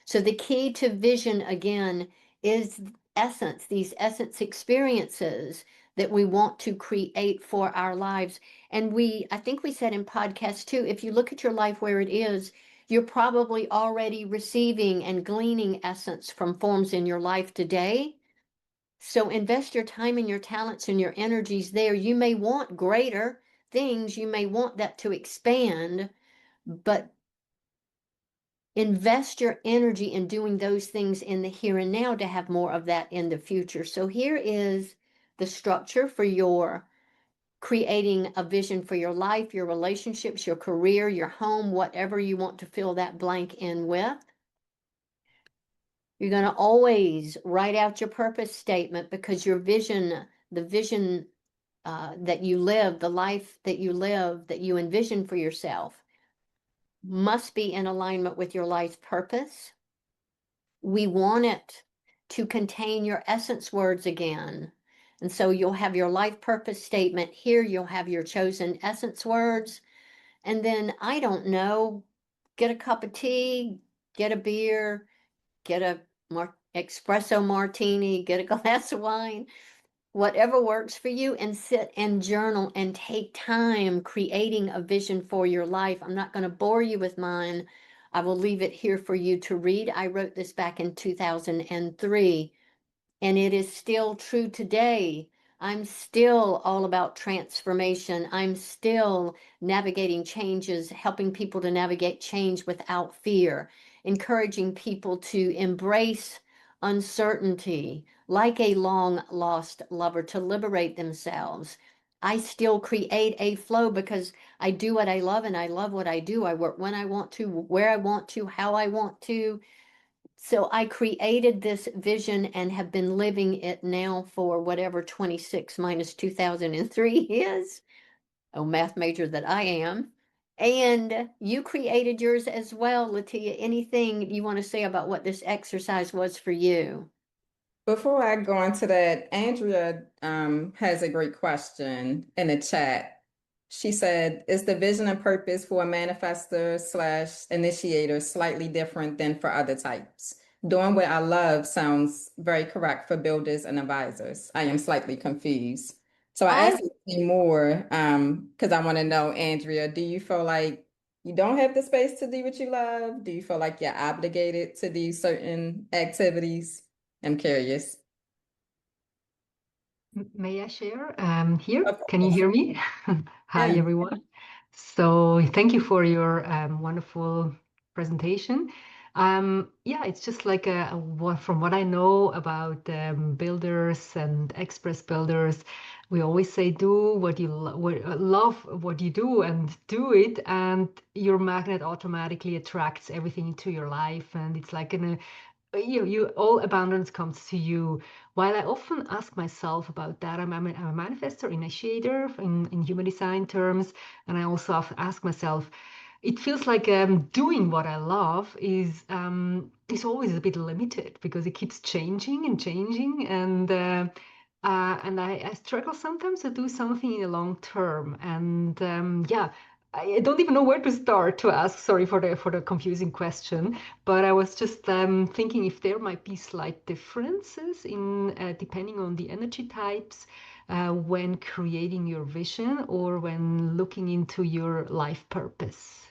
So the key to vision again is essence, these essence experiences that we want to create for our lives. And I think we said in podcast two, if you look at your life where it is, you're probably already receiving and gleaning essence from forms in your life today. So invest your time and your talents and your energies there. You may want greater things, you may want that to expand, but invest your energy in doing those things in the here and now to have more of that in the future. So here is the structure for your creating a vision for your life, your relationships, your career, your home, whatever you want to fill that blank in with. You're going to always write out your purpose statement because your vision, the vision that you live, the life that you live, that you envision for yourself, must be in alignment with your life's purpose. We want it to contain your essence words again. And so you'll have your life purpose statement here, you'll have your chosen essence words. And then, I don't know, get a cup of tea, get a beer, get a espresso martini, get a glass of wine, whatever works for you, and sit and journal and take time creating a vision for your life. I'm not going to bore you with mine. I will leave it here for you to read. I wrote this back in 2003, and it is still true today. I'm still all about transformation. I'm still navigating changes, helping people to navigate change without fear, encouraging people to embrace uncertainty like a long lost lover to liberate themselves. I still create a flow because I do what I love and I love what I do. I work when I want to, where I want to, how I want to. So I created this vision and have been living it now for whatever 26 minus 2003 is. Oh, math major that I am. And you created yours as well, Latia. Anything you want to say about what this exercise was for you? Before I go into that, Andrea has a great question in the chat. She said, is the vision and purpose for a manifestor slash initiator slightly different than for other types? Doing what I love sounds very correct for builders and advisors. I am slightly confused. So I I asked you more because I want to know, Andrea, do you feel like you don't have the space to do what you love? Do you feel like you're obligated to do certain activities? I'm curious. May I share here? Of Can you course. hear me? Hi, Yeah. everyone. So thank you for your wonderful presentation. Yeah, it's just like from what I know about builders and express builders, we always say do what you love what you do and do it, and your magnet automatically attracts everything into your life, and it's like you all abundance comes to you. While I often ask myself about that, I'm a manifestor initiator in human design terms, and I also ask myself, it feels like doing what I love is always a bit limited because it keeps changing and changing, and I struggle sometimes to do something in the long term, and yeah. I don't even know where to start to ask. Sorry for the confusing question, but I was just thinking if there might be slight differences in depending on the energy types. when creating your vision or when looking into your life purpose?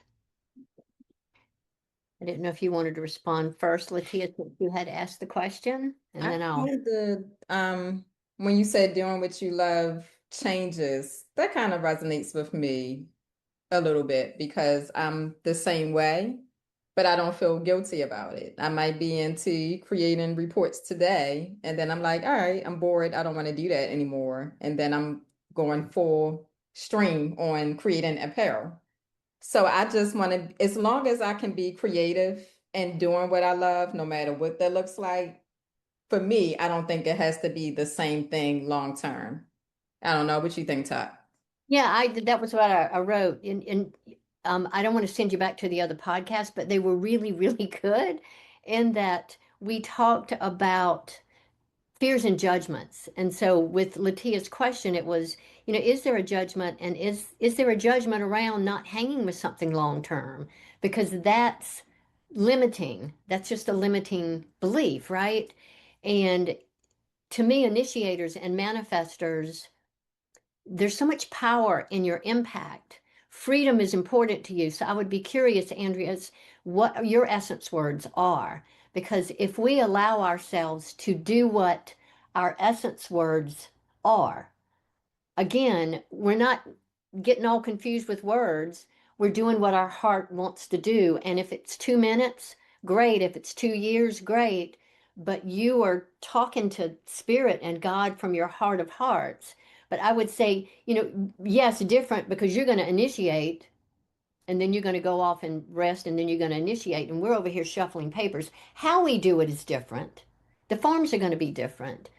I didn't know if you wanted to respond first, Latia, since you had asked the question, and I then I'll. kind of, when you said doing what you love changes, that kind of resonates with me a little bit because I'm the same way, but I don't feel guilty about it. I might be into creating reports today, and then I'm like, all right, I'm bored. I don't want to do that anymore. And then I'm going full stream on creating apparel. So I just want to, as long as I can be creative and doing what I love, no matter what that looks like, for me, I don't think it has to be the same thing long term. I don't know what you think, Todd. Yeah, that was what I wrote. And I don't want to send you back to the other podcast, but they were really, really good in that we talked about fears and judgments. And so with Latia's question, it was, is there a judgment, and is there a judgment around not hanging with something long term? Because that's limiting. That's just a limiting belief, right? And to me, initiators and manifestors, there's so much power in your impact. Freedom is important to you. So I would be curious, Andreas, what your essence words are. Because if we allow ourselves to do what our essence words are, again, we're not getting all confused with words. We're doing what our heart wants to do. And if it's 2 minutes, great. If it's 2 years, great. But you are talking to spirit and God from your heart of hearts. But I would say, yes, different because you're going to initiate and then you're going to go off and rest and then you're going to initiate. And we're over here shuffling papers. How we do it is different. The forms are going to be different.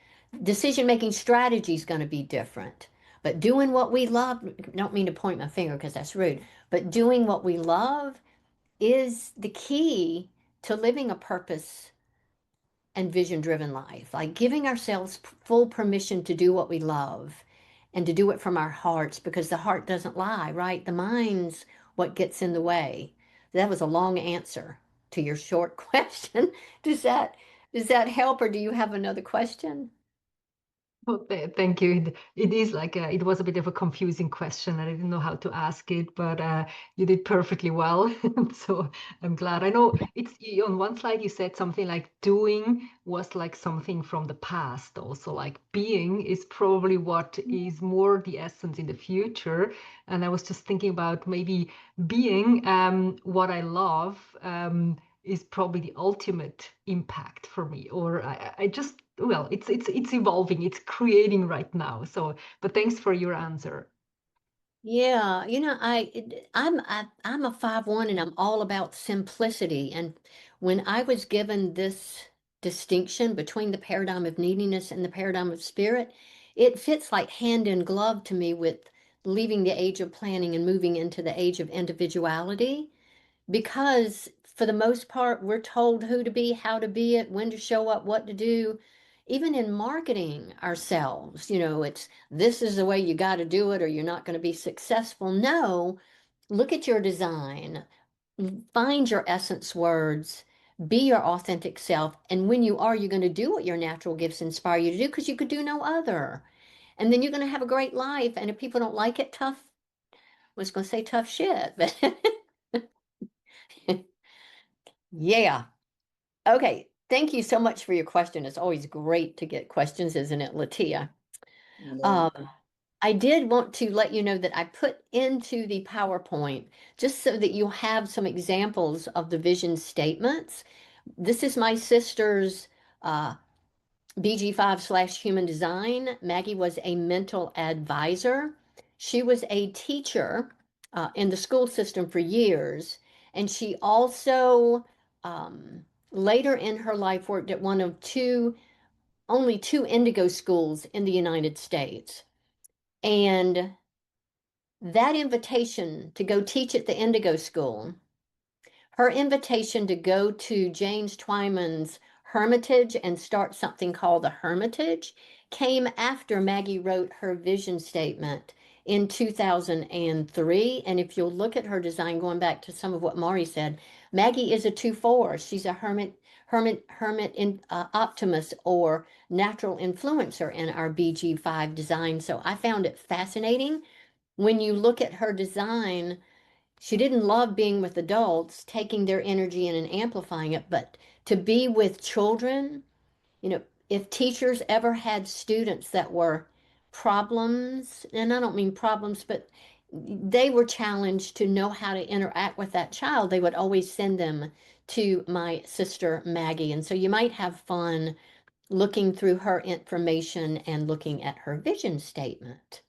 Decision making strategy is going to be different. But doing what we love, don't mean to point my finger because that's rude, but doing what we love is the key to living a purpose and vision driven life. Like giving ourselves full permission to do what we love and to do it from our hearts because the heart doesn't lie, right? The mind's what gets in the way. That was a long answer to your short question. Does that help, or do you have another question? Oh, thank you. It is like it was a bit of a confusing question. I didn't know how to ask it, but you did perfectly well. So I'm glad. I know on one slide you said something like doing was like something from the past. Also, like being is probably what is more the essence in the future. And I was just thinking about maybe being what I love. Is probably the ultimate impact for me. Or I just, well, it's evolving, it's creating right now. So, but thanks for your answer. Yeah, I'm a 5-1 and I'm all about simplicity. And when I was given this distinction between the paradigm of neediness and the paradigm of spirit, it fits like hand in glove to me with leaving the age of planning and moving into the age of individuality because for the most part, we're told who to be, how to be it, when to show up, what to do. Even in marketing ourselves, it's this is the way you got to do it or you're not going to be successful. No, look at your design, find your essence words, be your authentic self. And when you are, you're going to do what your natural gifts inspire you to do because you could do no other. And then you're going to have a great life. And if people don't like it, tough, I was going to say tough shit, but yeah. Okay, thank you so much for your question. It's always great to get questions, isn't it, Latia? Yeah. Um, I did want to let you know that I put into the PowerPoint just so that you have some examples of the vision statements. This is my sister's uh, BG5/human design. Maggie was a mental advisor. She was a teacher in the school system for years, and she also later in her life worked at one of only two indigo schools in the United States. And that invitation to go teach at the indigo school, her invitation to go to James Twyman's Hermitage and start something called the Hermitage came after Maggie wrote her vision statement in 2003. And if you'll look at her design, going back to some of what Mari said, Maggie is a 2/4. She's a hermit. optimist or natural influencer in our BG5 design. So I found it fascinating. When you look at her design, she didn't love being with adults, taking their energy in and amplifying it, but to be with children, you know, if teachers ever had students that were problems, and I don't mean problems, but they were challenged to know how to interact with that child, they would always send them to my sister Maggie. And so you might have fun looking through her information and looking at her vision statement.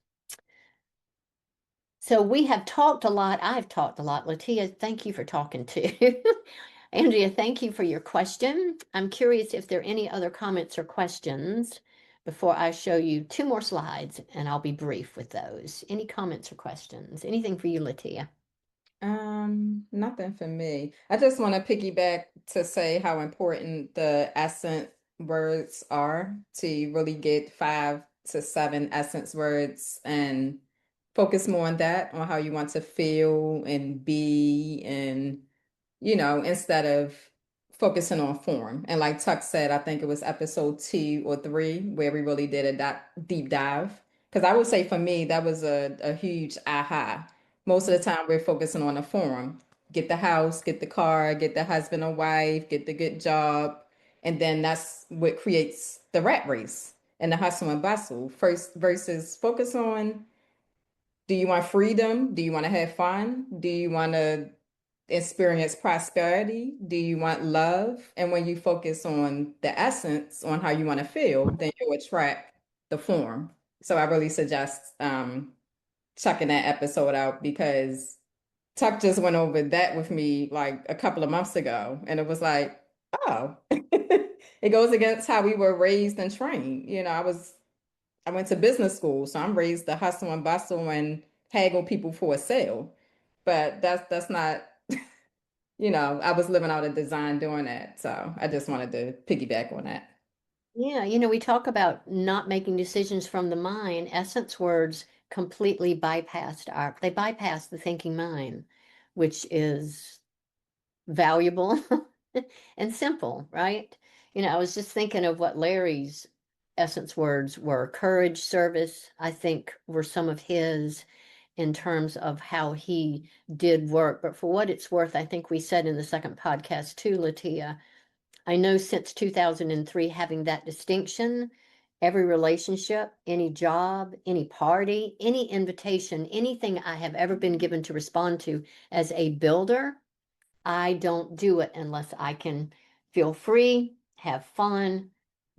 So we have talked a lot. I've talked a lot. Latia, thank you for talking too. Andrea, thank you for your question. I'm curious if there are any other comments or questions before I show you 2 more slides, and I'll be brief with those. Any comments or questions? Anything for you, Latia? Nothing for me. I just want to piggyback to say how important the essence words are to really get 5 to 7 essence words and focus more on that, on how you want to feel and be, and instead of focusing on form. And like Tuck said, I think it was episode 2 or 3 where we really did a deep dive. Because I would say for me, that was a huge aha. Most of the time, we're focusing on the form. Get the house, get the car, get the husband or wife, get the good job. And then that's what creates the rat race and the hustle and bustle. First, versus focus on, do you want freedom? Do you want to have fun? Do you want to experience prosperity? Do you want love? And when you focus on the essence, on how you want to feel, then you'll attract the form. So I really suggest checking that episode out, because Tuck just went over that with me like a couple of months ago. And it was like, oh, it goes against how we were raised and trained. I went to business school, so I'm raised to hustle and bustle and haggle people for a sale. But that's not, I was living out a design doing that. So I just wanted to piggyback on that. Yeah, we talk about not making decisions from the mind. Essence words completely they bypass the thinking mind, which is valuable and simple, right? I was just thinking of what Larry's essence words were. Courage, service, I think were some of his in terms of how he did work. But for what it's worth, I think we said in the second podcast too, Latia, I know since 2003, having that distinction, every relationship, any job, any party, any invitation, anything I have ever been given to respond to as a builder, I don't do it unless I can feel free, have fun,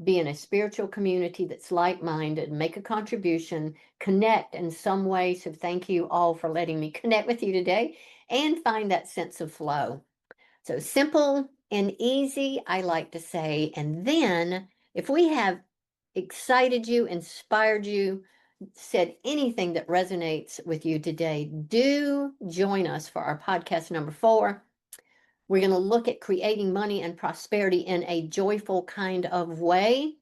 be in a spiritual community that's like-minded, make a contribution, connect in some way. So thank you all for letting me connect with you today and find that sense of flow. So simple and easy, I like to say. And then if we have excited you, inspired you, said anything that resonates with you today, do join us for our podcast number 4. We're going to look at creating money and prosperity in a joyful kind of way.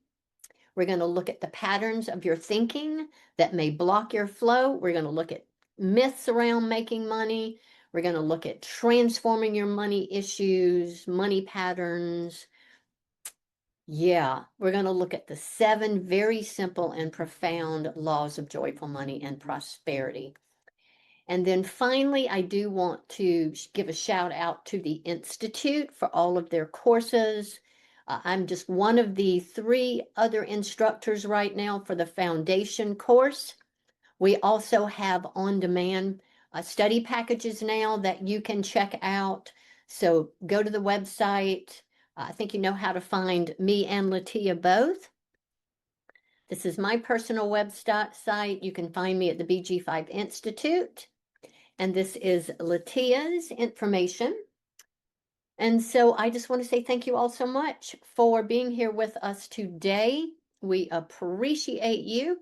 We're going to look at the patterns of your thinking that may block your flow. We're going to look at myths around making money. We're going to look at transforming your money issues, money patterns. Yeah, we're going to look at the 7 very simple and profound laws of joyful money and prosperity. And then finally, I do want to give a shout out to the Institute for all of their courses. I'm just one of the 3 other instructors right now for the foundation course. We also have on-demand study packages now that you can check out. So go to the website. I think you know how to find me and Latia both. This is my personal website. You can find me at the BG5 Institute. And this is Latia's information. And so I just want to say thank you all so much for being here with us today. We appreciate you.